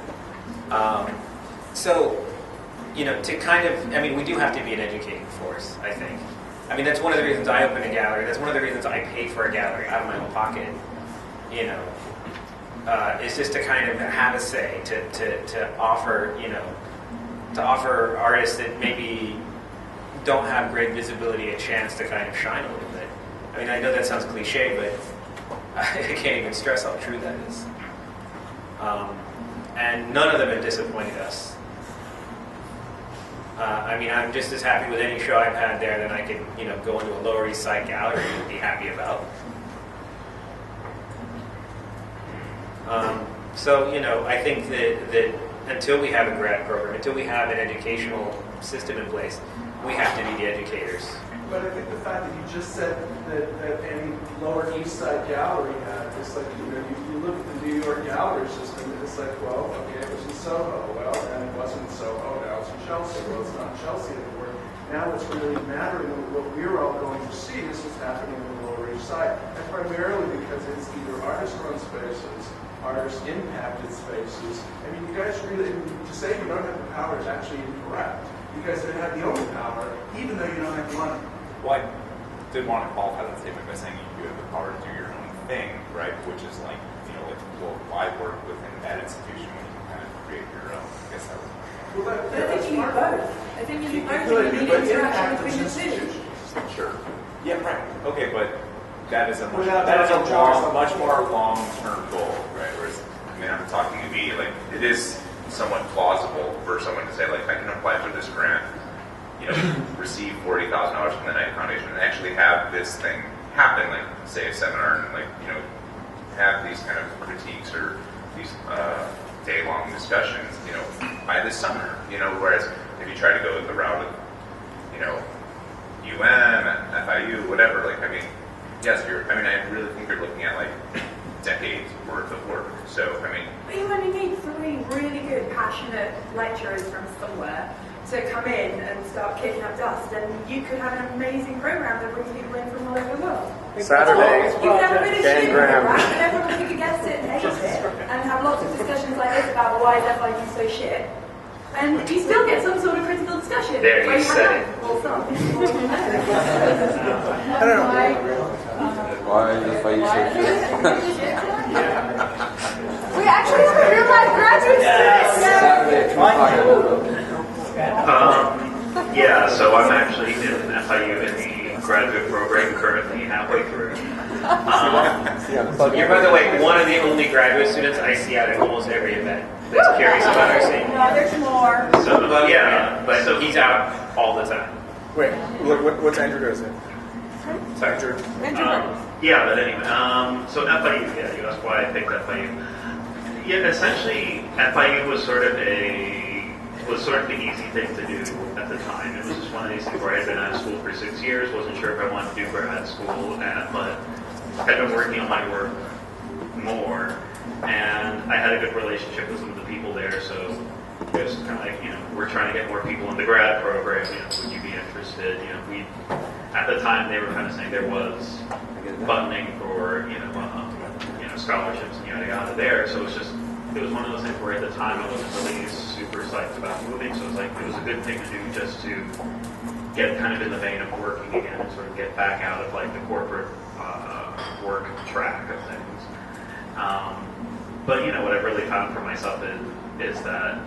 So, you know, to kind of, I mean, we do have to be an educating force, I think. I mean, that's one of the reasons I open a gallery. That's one of the reasons I pay for a gallery out of my own pocket, you know. It's just to kind of have a say, to offer, you know, to offer artists that maybe don't have great visibility a chance to kind of shine a little bit. I mean, I know that sounds cliche, but I can't even stress how true that is. And none of them have disappointed us. I mean, I'm just as happy with any show I've had there that I could, you know, go into a Lower East Side gallery and be happy about. So, you know, I think that until we have a grad program, until we have an educational system in place, we have to be the educators. But I think the fact that you just said that any Lower East Side gallery had, it's like, you know, you look at the New York gallery system, and it's like, well, okay, it was in Soho. Well, then it wasn't in Soho, now it's in Chelsea. Well, it's not in Chelsea anymore. Now what's really mattering, and what we're all going to see, is what's happening in the Lower East Side. And primarily because it's either artist-run spaces, artist-impacted spaces. I mean, you guys really, to say you don't have the power is actually incorrect. You guys have the only power, even though you don't have money. Well, I did want to qualify that statement by saying you have the power to do your own thing, right? Which is like, you know, like, well, why work within that institution when you can kind of create your own? I guess that was. Well, I think you need both. I think you need both. You need interaction between the two. Sure. Yeah, right. Okay, but that is a much, Without much more long-term goal, right? Whereas, I mean, I'm talking to me, like, it is somewhat plausible for someone to say, like, I can apply for this grant, you know, receive $40,000 from the Knight Foundation, and actually have this thing happen, like, say, a seminar, and, like, you know, have these kind of critiques or these day-long discussions, you know, by this summer, you know, whereas if you try to go the route of, you know, FIU, whatever, like, I mean, yes, I really think you're looking at, like, decades worth of work. So, I mean... But you only need 3 really good, passionate lecturers from somewhere to come in and start kicking up dust, and you could have an amazing program that brings people in from all over the world. Saturday, You could have a really Dan shit Graham. program, and everyone would kick against it and hate it, and have lots of discussions like this about why is FIU so shit. And you still get some sort of critical discussion. There, you said it. Well, some. I don't know. Why is it you so We actually have a real life graduate student. Yeah, so I'm actually in FIU in the graduate program currently halfway through. You're, by the way, one of the only graduate students I see at almost every event that's curious about our scene. No, there's more. So, yeah, but so he's out all the time. Wait, what's Andrew going to say? Sorry, Andrew. yeah, but anyway, so FIU, yeah, you asked why I picked FIU. Yeah, essentially, FIU was sort of the easy thing to do at the time. It was just one of these things where I had been out of school for 6 years, wasn't sure if I wanted to do grad school, but had been working on my work more, and I had a good relationship with some of the people there, so it was kind of like, you know, we're trying to get more people in the grad program, you know, would you be interested? You know, at the time they were kind of saying there was funding for, you know, scholarships and yada yada there, so it was one of those things where at the time I wasn't really super psyched about moving, so it was like, it was a good thing to do just to get kind of in the vein of working again and sort of get back out of like the corporate work track of things. But you know, what I've really found for myself is that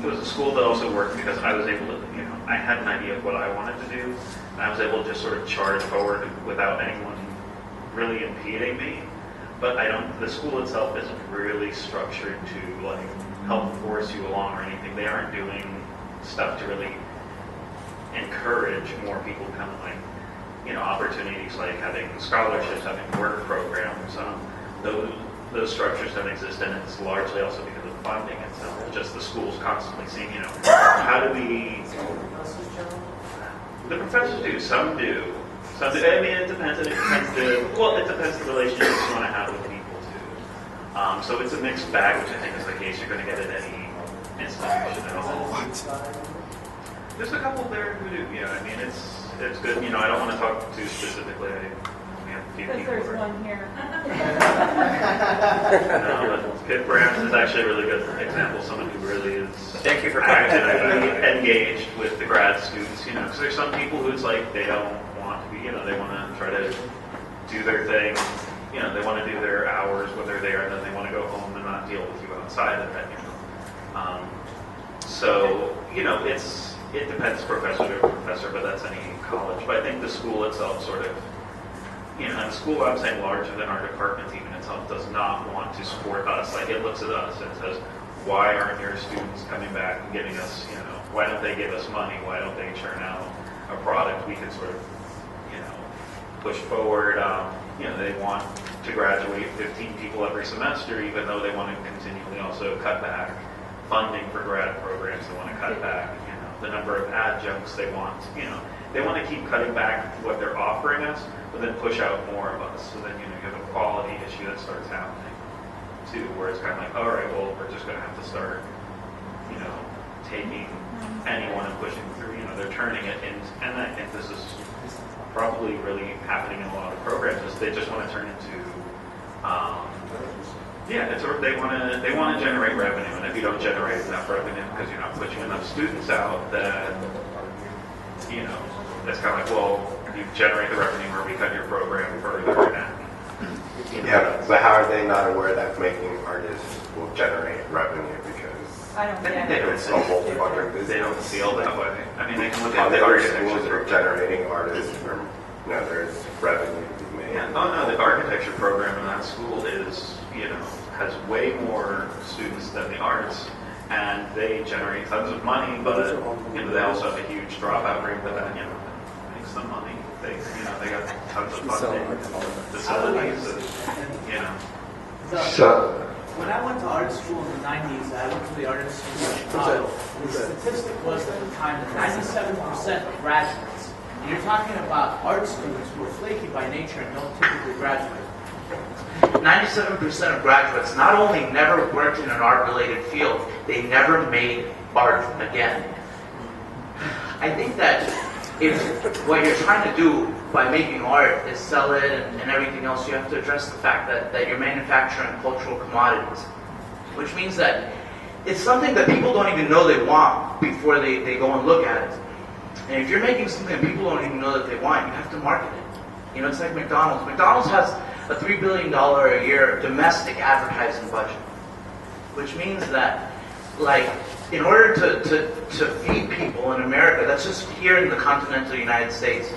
it was a school that also worked because I was able to, I had an idea of what I wanted to do, and I was able to just sort of charge forward without anyone really impeding me. But the school itself isn't really structured to like help force you along or anything. They aren't doing stuff to really encourage more people to come, like, opportunities like having scholarships, having work programs. Those structures don't exist, and it's largely also because of funding itself. It's just the schools constantly seeing, how do we... The professors do. Some do. Some do. I mean, it depends. And it depends the relationships you want to have with people, too. So it's a mixed bag, which I think is the case you're going to get at any institution at all. There's a couple there who do. Yeah, I mean, it's good. I don't want to talk too specifically. We have a few people. Because there's one here. But Kit Brands is actually a really good example. Someone who really is Thank you for coming actively engaged with the grad students. Because there's some people who it's like they don't want to be. They want to try to do their thing. They want to do their hours when they're there, and then they want to go home and not deal with you outside of that. So it depends professor to professor, but that's any college. But I think the school itself sort of, and the school, I'm saying larger than our department even itself, does not want to support us. Like, it looks at us and says, why aren't your students coming back and giving us, why don't they give us money? Why don't they churn out a product we can sort of, push forward? They want to graduate 15 people every semester, even though they want to continually also cut back funding for grad programs. They want to cut back, the number of adjuncts they want. They want to keep cutting back what they're offering us, but then push out more of us. So then, you have a quality issue that starts happening too, where it's kind of like, all right, well, we're just going to have to start, taking anyone and pushing through. They're turning it, and I think this is probably really happening in a lot of programs. Is they just want to turn into, they want to generate revenue, and if you don't generate enough revenue because you're not pushing enough students out, then it's kind of like, well, you generate the revenue or we cut your program further. Yeah, but how are they not aware that making artists will generate revenue? Because I don't get it. It's a whole fucking business. They don't feel that way. I mean, they can look at Other the architecture. schools are generating artists from, there's revenue to be made. Yeah. Oh no, the architecture program in that school is, has way more students than the arts, and they generate tons of money, but they also have a huge dropout rate, but that makes them money. They got tons of funding, facilities, So when I went to art school in the 90s, I went to the art institute in Chicago. The statistic was at the time that 97% of graduates, and you're talking about art students who are flaky by nature and don't typically graduate. 97% of graduates not only never worked in an art-related field, they never made art again. I think that if what you're trying to do by making art is sell it and everything else, you have to address the fact that you're manufacturing cultural commodities, which means that it's something that people don't even know they want before they go and look at it. And if you're making something that people don't even know that they want, you have to market it. It's like McDonald's. McDonald's has a $3 billion a year domestic advertising budget, which means that, like, in order to feed people in America, that's just here in the continental United States,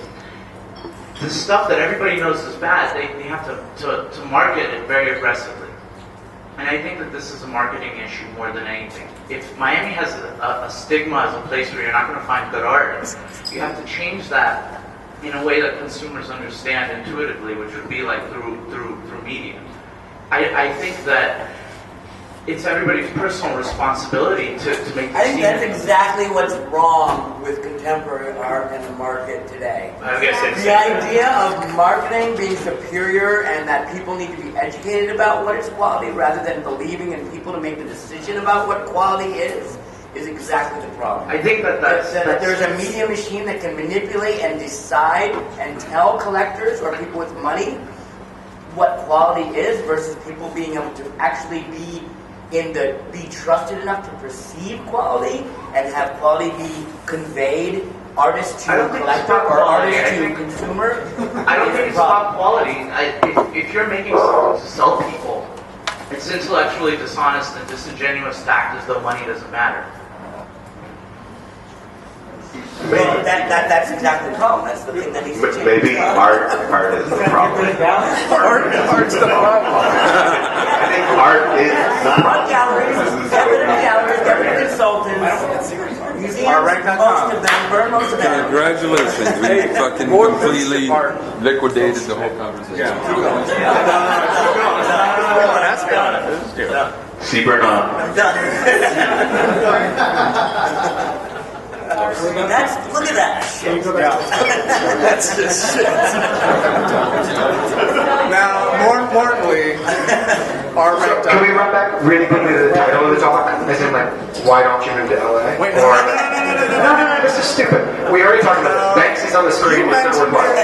the stuff that everybody knows is bad, they have to market it very aggressively. And I think that this is a marketing issue more than anything. If Miami has a stigma as a place where you're not going to find good art, you have to change that in a way that consumers understand intuitively, which would be like through media. I think that it's everybody's personal responsibility to make the I think that's exactly what's wrong with contemporary art in the market today. The idea of marketing being superior and that people need to be educated about what is quality rather than believing in people to make the decision about what quality is exactly the problem. I think that there's a media machine that can manipulate and decide and tell collectors or people with money what quality is versus people being able to actually be trusted enough to perceive quality and have quality be conveyed artist to collector or artist to consumer. I don't think it's about quality. If you're making something to sell people, it's intellectually dishonest and disingenuous to act as though money doesn't matter. that's exactly the problem. That's the thing that needs to change. Maybe art is the problem. Art's the problem. I think art is the Art problem. galleries, get rid of galleries, get rid of consultants. Museums, most of them, burn most of them. Congratulations, we fucking completely liquidated the whole conversation. Seaburn on. I'm done. Look at that shit. That's just shit. Now, more importantly, our Can we run back really quickly to the title of the talk? As in, like, why don't you move to LA? Wait, no, this is stupid. We already talked about this. Banks is on the screen. It's not worthwhile.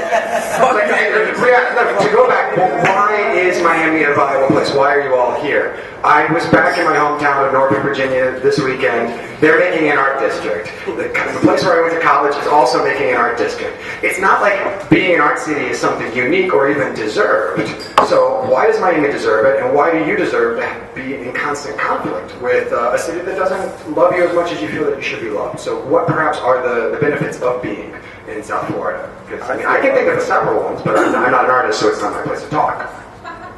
To go back, why is Miami a viable place? Why are you all here? I was back in my hometown of Norfolk, Virginia this weekend. They're making an art district. The place where I went to college is also making an art district. It's not like being an art city is something unique or even deserved. So why does Miami deserve it, and why do you deserve to be in constant conflict with a city that doesn't love you as much as you feel that you should be loved? So what perhaps are the benefits of being in South Florida? Because I can think of several ones, but I'm not an artist, so it's not my place to talk.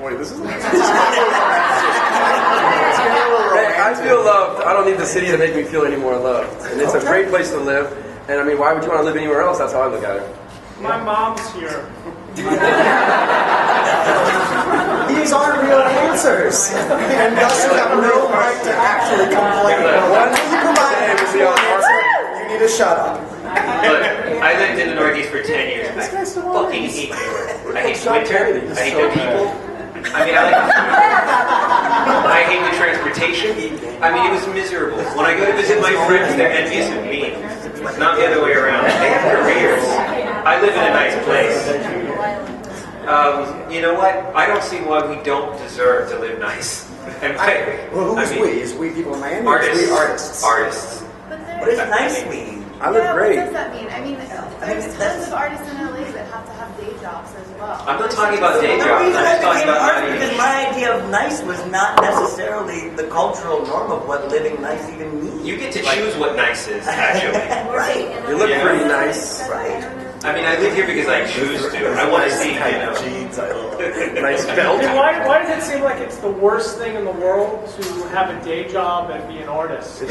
Wait, this is I feel loved. I don't need the city to make me feel any more loved. And it's a great place to live. And I mean, why would you want to live anywhere else? That's how I look at it. My mom's here. These aren't real answers, and thus you have no right to actually complain. When you provide an actual answer, you need to shut up. Look, I lived in the Northeast for 10 years. I fucking hate New York. I hate winter. I hate the people. I mean, I hate the transportation. I mean, it was miserable. When I go to visit my friends, they're envious of me. Not the other way around. They have careers. I live in a nice place. You know what? I don't see why we don't deserve to live nice. And Who's we? Is we people in Miami? Artists. Or is we artists? Artists. What does nice mean? I live great. What does that mean? I mean, there's tons of artists in LA that have to have day jobs as well. I'm not talking about day The jobs. reason I'm I just talking became an about artist because my idea of nice was not necessarily the cultural norm of what living nice even means. You get to choose what nice is, actually. Right. You look pretty nice. Right. I mean, I live here because I choose to. I want to see, Nice belt. And why does it seem like it's the worst thing in the world to have a day job and be an artist? They're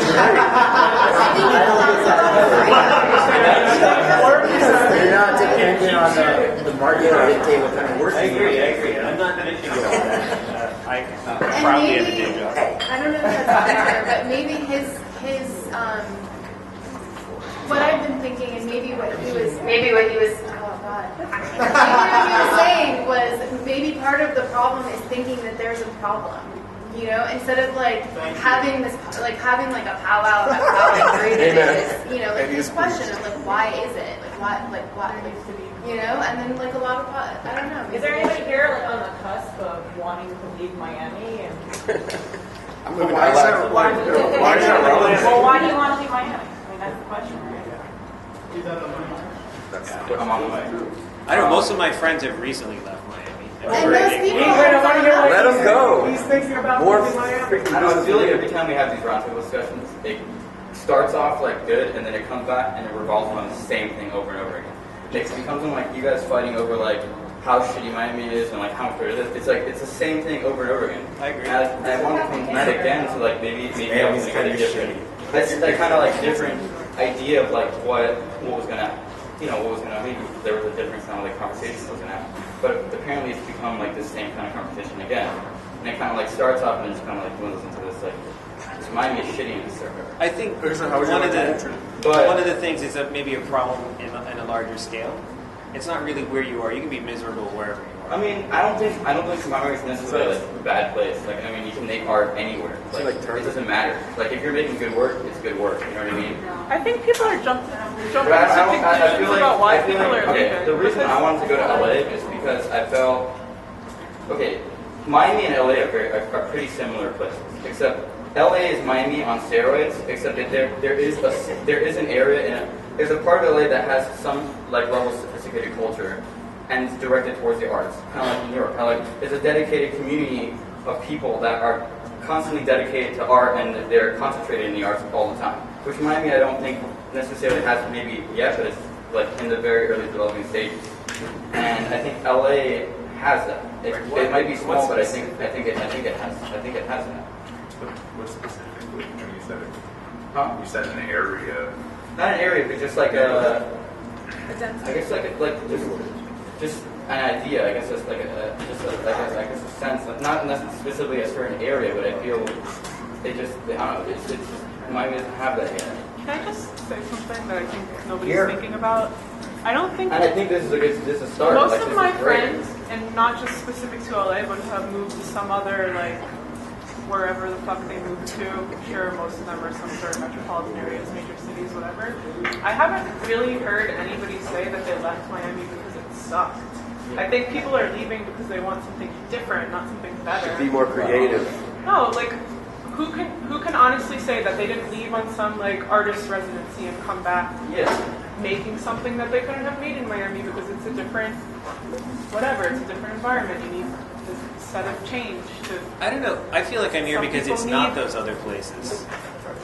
not dependent on the market to dictate what kind of work I you agree. I'm not an issue with that. I proudly have a day job. I don't know if that's fair, but maybe his what I've been thinking, and maybe what he was, oh God, maybe what he was saying was maybe part of the problem is thinking that there's a problem. You know, instead of like having this, like having like a powwow about how great it is, you know, like this question of like why is it, like why, you know, and then like a lot of, I don't know. Is there anybody here like on the cusp of wanting to leave Miami? And Why is that relevant? well, why do you want to leave Miami? I mean, that's the question, right? I'm on the way. I know most of my friends have recently left Miami. And those people Let them go. He's thinking about More moving Miami. I don't know, I feel like every time we have these roundtable discussions, it starts off like good, and then it comes back and it revolves around the same thing over and over again. It becomes like you guys fighting over like how shitty Miami is and like how much better it is. It's like it's the same thing over and over again. I agree. And I want to come to that again to like maybe have something kind of different. That's that kind of like different idea of like what was gonna, you know, what was gonna maybe there was a different kind of like conversation that was gonna happen. But apparently it's become like the same kind of conversation again. And it kind of like starts off and then just kind of like dwindles into this like this Miami is shitty in this circle. I think one of the things is that maybe a problem in a larger scale. It's not really where you are. You can be miserable wherever you are. I mean, I don't think Miami is necessarily like a bad place. Like, I mean, you can make art anywhere. Like it doesn't matter. Like, if you're making good work, it's good work. You know what I mean? I think people are jumping I to feel conclusions like, about why people are leaving. the reason I wanted to go to LA is because I felt, okay, Miami and LA are pretty similar places, except LA is Miami on steroids, except that there is an area there's a part of LA that has some like level of sophisticated culture and it's directed towards the arts, kind of like New York. Kind of like there's a dedicated community of people that are constantly dedicated to art and they're concentrated in the arts all the time. Which Miami, I don't think necessarily has maybe yet, but like in the very early developing stages. And I think LA has that. It might be small, but I think it has that. What specifically? When you said it? Huh? You said an area. Not an area, but just like a. I guess just an idea. I guess it's like a sense, not necessarily specifically a certain area, but I feel I don't know. It's Miami doesn't have that yet. Can I just say something that I think nobody's thinking about? I don't think. And I think this is a start. Most of my friends, and not just specific to LA, but who have moved to some other wherever the fuck they moved to. I'm sure most of them are some sort of metropolitan areas, major cities, whatever. I haven't really heard anybody say that they left Miami because it sucked. I think people are leaving because they want something different, not something better. To be more creative. No, who can honestly say that they didn't leave on some artist residency and come back making something that they couldn't have made in Miami because it's a different it's a different environment. You need a set of change to. I don't know. I feel like I'm here because it's not those other places.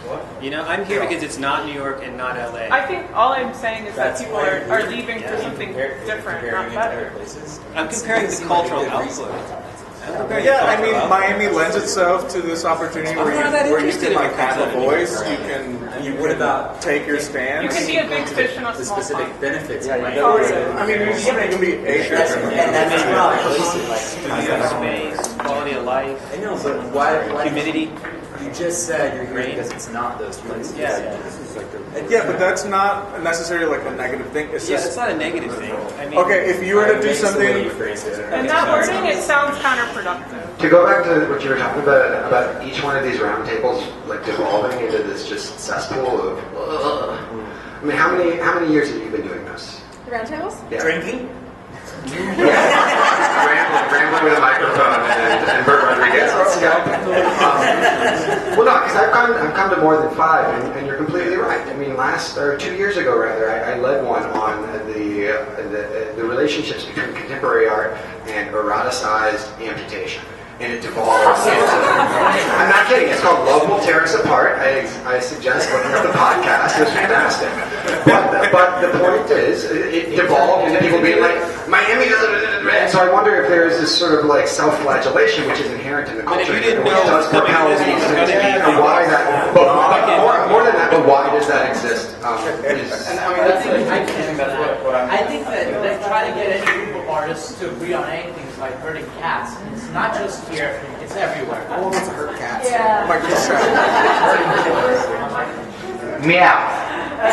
What? I'm here because it's not New York and not LA. I think all I'm saying is that people are leaving for something different, not better. I'm comparing the cultural outlook. Yeah, I mean, Miami lends itself to this opportunity where you can have a voice. You can take your stance. You can be a big fish in a small pond. Specific benefits. I mean, you can be a fish. And that's Studio space, quality of life. I know, but why? Humidity. You just said you're here because it's not those places. Yeah, but that's not necessarily a negative thing. It's just it's not a negative thing. I mean, okay, if you were to do something, and that wording, it sounds counterproductive. To go back to what you were talking about each one of these roundtables devolving into this just cesspool of. I mean, how many years have you been doing this? The roundtables? Yeah. Drinking? Rambling with a microphone and Bert Rodriguez on Skype. Well, no, because I've come to more than 5, and you're completely right. I mean, 2 years ago, rather, I led one on the relationships between contemporary art and eroticized amputation. And it devolves into... I'm not kidding. It's called Love Will Tear Us Apart. I suggest looking at the podcast. It's fantastic. But the point is, it devolved into people being like, Miami doesn't... And so I wonder if there is this sort of self-flagellation which is inherent in the culture. Which does propel these things. And why that... But more than that, but why does that exist? I think that trying to get any group of artists to agree on anything is like hurting cats. And it's not just here, it's everywhere. No one wants to hurt cats. Yeah. Meow. I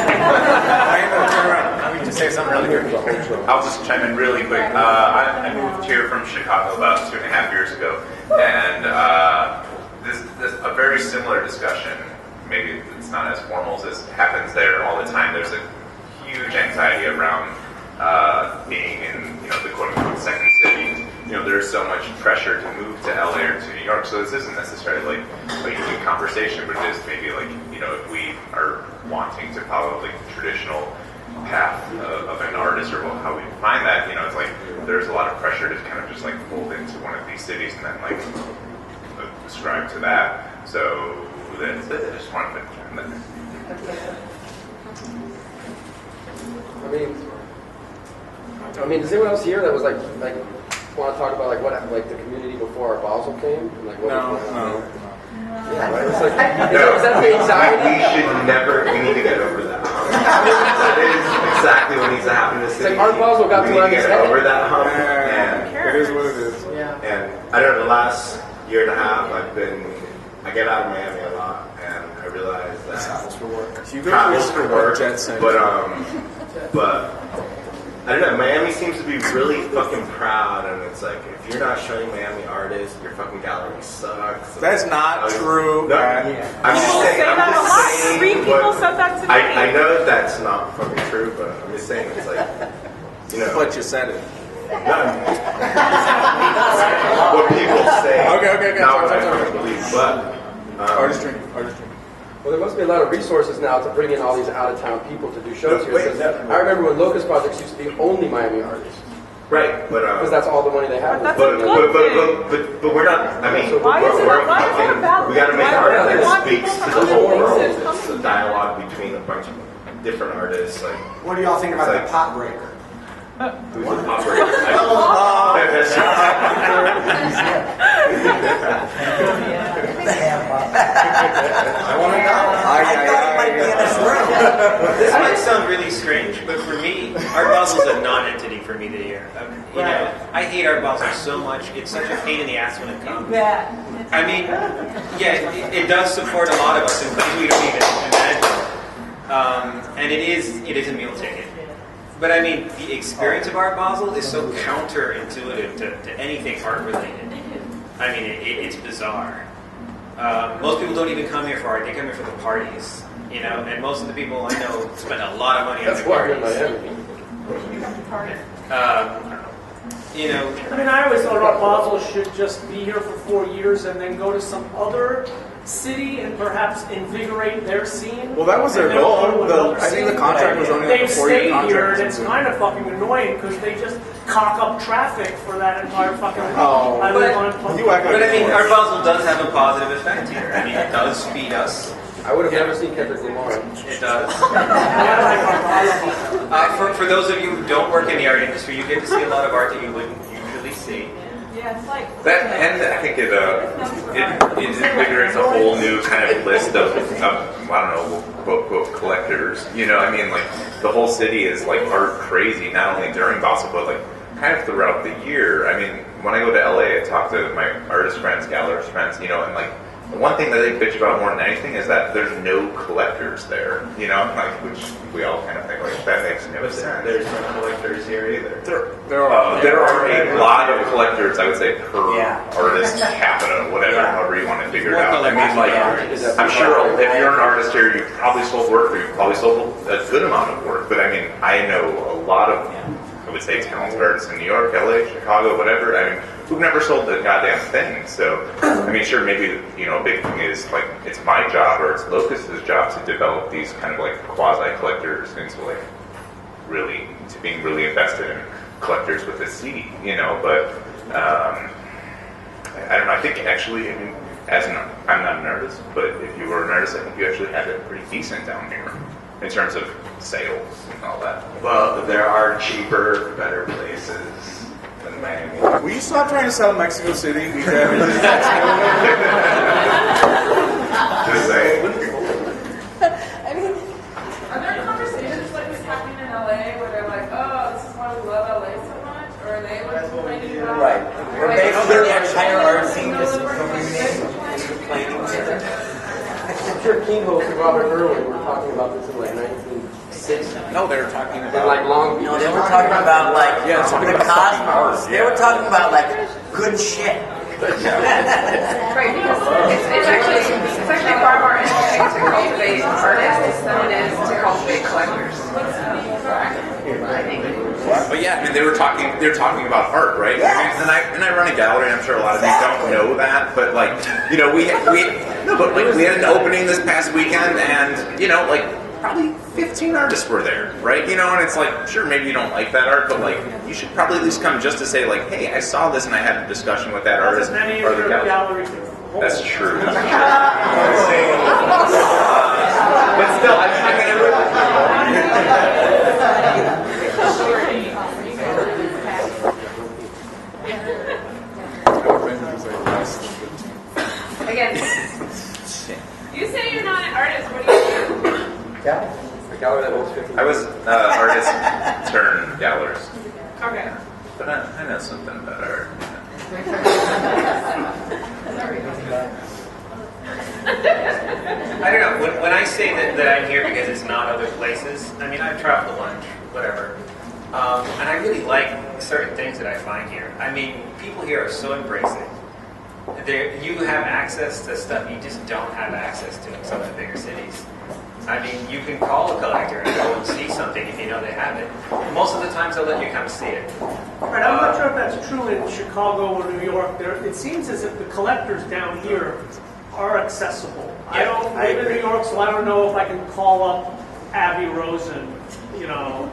need to say something really quick. I'll just chime in really quick. I moved here from Chicago about 2.5 years ago, and this a very similar discussion. Maybe it's not as formal as this happens there all the time. There's a huge anxiety around being in the quote-unquote second city. There's so much pressure to move to LA or to New York. So this isn't necessarily a new conversation, but it is maybe if we are wanting to follow the traditional path of an artist or how we define that, it's like there's a lot of pressure to kind of just fold into one of these cities and then ascribe to that. So that's it. I just wanted to chime in. I mean, does anyone else here that was want to talk about what the community before Basel came? And, what no. Yeah, right. It's is that the anxiety? We need to get over that. That is exactly what needs to happen in this city. It's Art Basel got we need to get over that hump. It is what it is. Yeah. And I don't know, the last year and a half, I get out of Miami a lot, and I realize that travels for work. Travels for work. But I don't know, Miami seems to be really fucking proud, and it's like, if you're not showing Miami artists, your fucking gallery sucks. That's not true. No, I'm just saying. Three people said that to me. I know that's not fucking true, but I'm just saying, it's like, But you said it. What people say. Okay. Not what I fucking believe, but... Artistry. Well, there must be a lot of resources now to bring in all these out-of-town people to do shows here. I remember when Locust projects used to be only Miami artists. Right, but because that's all the money they have. but we're not. I mean, Why is it a bad? we got to make Why art do they that want speaks people to to the come whole and world. fix it? It's a dialogue between a bunch of different artists. Like, What do y'all think about the pot breaker? who's the operator? I want to know. I thought he might be in this room. This might sound really strange, but for me, Art Basel's a non-entity for me this year. You know, I hate Art Basel so much. It's such a pain in the ass when it comes. I mean, yeah, it does support a lot of us in ways we don't even imagine. And it is a meal ticket. But I mean, the experience of Art Basel is so counterintuitive to anything art related. I mean, it's bizarre. Most people don't even come here for art; they come here for the parties. You know, and most of the people I know spend a lot of money on their parties. You know, I mean, I always thought Art Basel should just be here for 4 years and then go to some other city and perhaps invigorate their scene. Well, that was their and then goal. go to another I think the scene. contract was only like a They've 4-year stayed contract here, or and it's something. kind of fucking annoying because they just cock up traffic for that entire fucking week. Oh, I live on but I mean, Art Basel does have a positive effect here. I mean, it does feed us. I would have never seen Kendrick Lamar. It does. For those of you who don't work in the art industry, you get to see a lot of art that you wouldn't usually see. Yeah, it's like That, and I think it invigorates a whole new kind of list of I don't know, quote, quote, collectors. You know, I mean, like, the whole city is, like, art crazy, not only during Basel, but, like, kind of throughout the year. I mean, when I go to LA, I talk to my artist friends, gallerist friends, you know, and, like, the one thing that they bitch about more than anything is that there's no collectors there, you know, like, which we all kind of think, like, that makes no sense. There's no collectors here either. There are a lot of collectors, I would say, per artist capita, whatever, however you want to figure it out. I mean, like, I'm sure if you're an artist here, you probably sold work, or you probably sold a good amount of work, but I mean, I know a lot of, I would say, talented artists in New York, LA, Chicago, whatever, I mean, who've never sold a goddamn thing. So, I mean, sure, maybe, you know, a big thing is, like, it's my job or it's Locust's job to develop these kind of, like, quasi-collectors into, like, really, to being really invested in collectors with a C, you know, but, I don't know, I think actually, I mean, I'm not an artist, but if you were an artist, I think you actually had it pretty decent down here in terms of sales and all that. Well, there are cheaper, better places than Miami. Will you stop trying to sell Mexico City? We Just saying. I mean, are there conversations like this happening in LA where they're like, oh, this is why we love LA so much? Or are they like complaining about Right. We're basically the entire art scene is complaining. I'm sure Keyhoe and Robert Irwin were talking about this in like 1960. No, they were talking about in like Long Beach. No, they were talking about like talking the about cosmos. They were talking about like good shit. Right, because it's actually far more interesting to cultivate artists than it is to cultivate collectors. I think. But yeah, I mean, they're talking about art, right? Yes. And I run a gallery. I'm sure a lot of you don't know that, but like, you know, we had an opening this past weekend, and you know, like, probably 15 artists were there, right? You know, and it's like, sure, maybe you don't like that art, but like, you should probably at least come just to say, like, hey, I saw this and I had a discussion with that artist or the gallery. That's true. But still, I mean, Again, you say you're not an artist. What do you do? A gallery that holds 50. I was artist turned gallerist. Okay. But I know something about art. I don't know. When I say that I'm here because it's not other places, I mean, I've traveled a bunch, whatever. And I really like certain things that I find here. I mean, people here are so embracing. You have access to stuff you just don't have access to in some of the bigger cities. I mean, you can call a collector and go and see something if you know they have it. Most of the times they'll let you come see it. Right, I'm not sure if that's true in Chicago or New York. It seems as if the collectors down here are accessible. I don't live in New York, so I don't know if I can call up Abby Rosen, you know.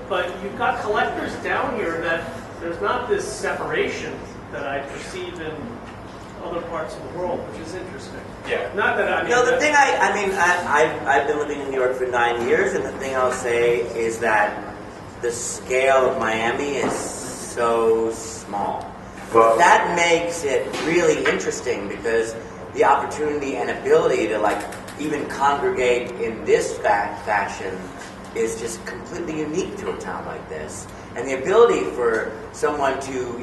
But you've got collectors down here that there's not this separation that I perceive in other parts of the world, which is interesting. Yeah. Not that I mean. No, the thing I've been living in New York for 9 years, and the thing I'll say is that the scale of Miami is so small. Well, that makes it really interesting because the opportunity and ability to like even congregate in this fashion is just completely unique to a town like this. And the ability for someone to,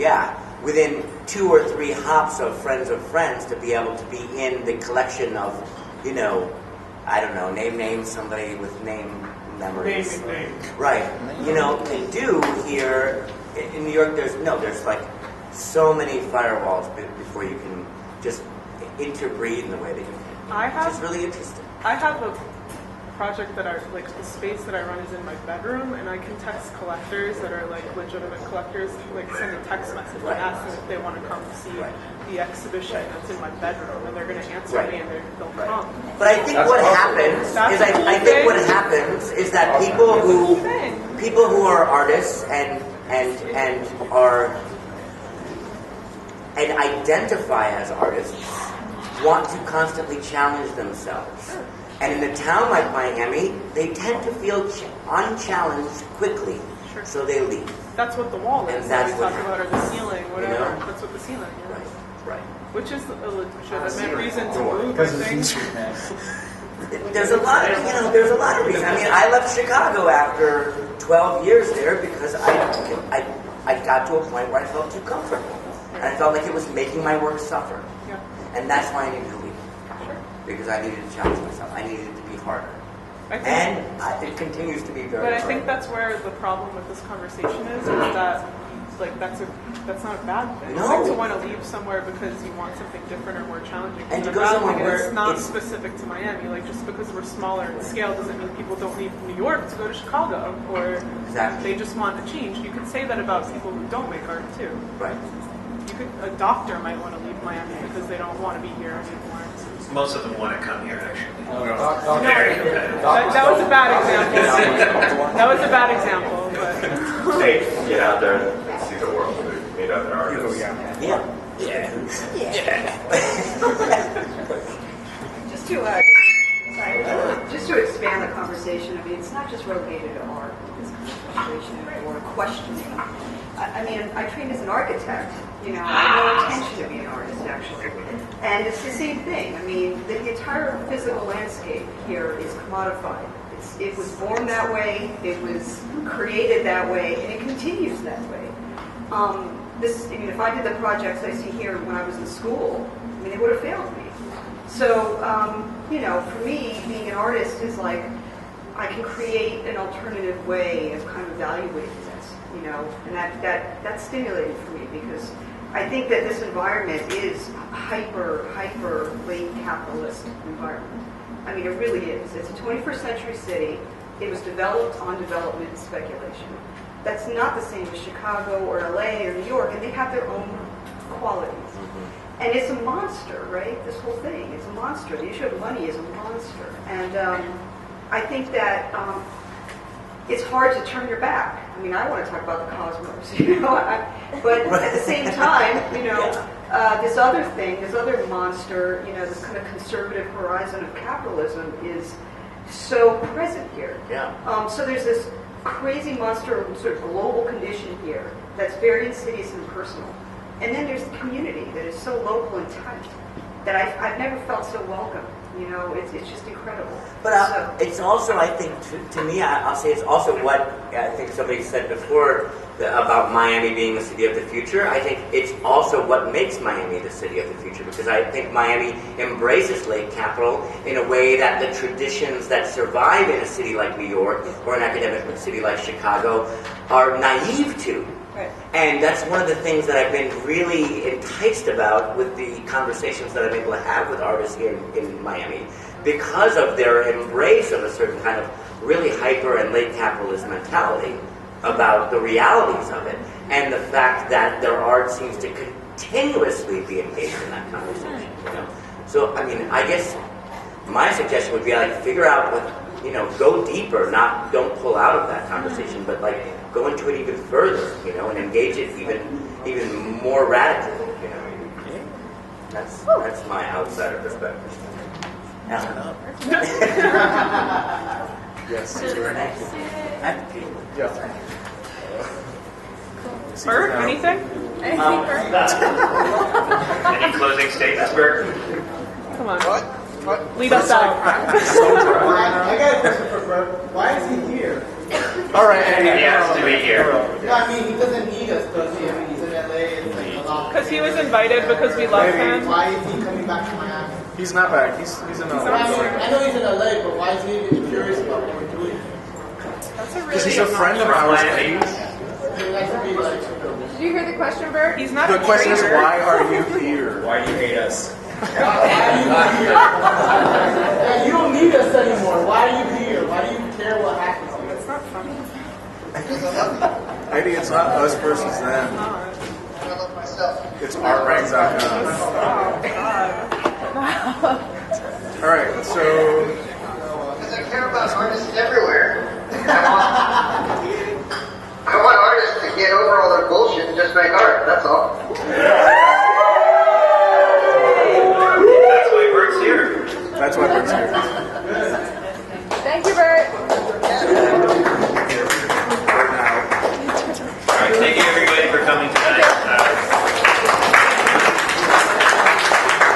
within 2 or 3 hops of friends, to be able to be in the collection of, I don't know, name somebody with name memories. Name. Right. They do here in New York. There's like so many firewalls before you can just interbreed in the way that you can. Which is really interesting. I have a project that are like the space that I run is in my bedroom, and I can text collectors that are like legitimate collectors, like send a text message and ask them if they want to come see the exhibition that's in my bedroom, and they're going to answer me and they'll come. But I think what happens is that people who are artists and identify as artists want to constantly challenge themselves. And in a town like Miami, they tend to feel unchallenged quickly, so they leave. That's what the wall is. And that's what we talk about, or the ceiling, whatever. That's what the ceiling is. Right. Which is a legitimate reason to move, I think. There's a lot of, there's a lot of reasons. I mean, I left Chicago after 12 years there because I got to a point where I felt too comfortable. And I felt like it was making my work suffer. Yeah. And that's why I needed to leave. Because I needed to challenge myself. I needed it to be harder. It continues to be very hard. But I think that's where the problem with this conversation is that like that's not a bad thing. No. Like to want to leave somewhere because you want something different or more challenging. And to a go bad somewhere thing, where it's not specific to Miami. Like just because we're smaller in scale doesn't mean people don't leave New York to go to Chicago or they just want to change. You could say that about people who don't make art too. Right. A doctor might want to leave Miami because they don't want to be here anymore. Most of them want to come here, actually. That was a bad example. That was a bad example, but hey, get out there and see the world. Meet other artists. Just to expand the conversation, I mean, it's not just relegated to art, this conversation or questioning. I mean, I trained as an architect, I had no intention to be an artist, actually. And it's the same thing. I mean, the entire physical landscape here is commodified. It was born that way, it was created that way, and it continues that way. If I did the projects I see here when I was in school, they would have failed me. So, for me, being an artist is like, I can create an alternative way of kind of evaluating this, and that's stimulating for me because I think that this environment is hyper late capitalist environment. I mean, it really is. It's a 21st century city. It was developed on development speculation. That's not the same as Chicago or LA or New York, and they have their own qualities. And it's a monster, right? This whole thing, it's a monster. The issue of money is a monster. And I think that it's hard to turn your back. I mean, I want to talk about the cosmos, but at the same time, this other thing, this other monster, this kind of conservative horizon of capitalism is so present here. So there's this crazy monster sort of global condition here that's very insidious and personal. And then there's the community that is so local and tight that I've never felt so welcome. It's just incredible. But it's also, I think, to me, I'll say it's also what I think somebody said before about Miami being the city of the future. I think it's also what makes Miami the city of the future because I think Miami embraces late capital in a way that the traditions that survive in a city like New York or an academic city like Chicago are naive to. And that's one of the things that I've been really enticed about with the conversations that I'm able to have with artists here in Miami because of their embrace of a certain kind of really hyper and late capitalist mentality about the realities of it and the fact that their art seems to continuously be engaged in that conversation. So, I mean, I guess my suggestion would be like figure out go deeper, don't pull out of that conversation, but like go into it even further, and engage it even more radically, That's my outsider perspective. Yeah. Yes. Bert, anything? Any closing statements, Bert? Come on. What? Lead us out. I got a question for Bert. Why is he here? All right. He has to be here. No, I mean, he doesn't need us, does he? I mean, he's in LA. It's like a lot. Because he was invited because we love him. Why is he coming back to Miami? He's not back. He's in LA. I know he's in LA, but why is he even curious about what we're doing? That's a Because he's a friend of ours. Did you hear the question, Bert? He's not The a question is, traitor. why are you here? Why do you hate us? Yeah, you don't need us anymore. Why are you here? Why do you care what happens here? It's not funny. Maybe it's not us versus them. I love myself. It's artranks.com. All right, so Because I care about artists everywhere. I want artists to get over all their bullshit and just make art. That's all.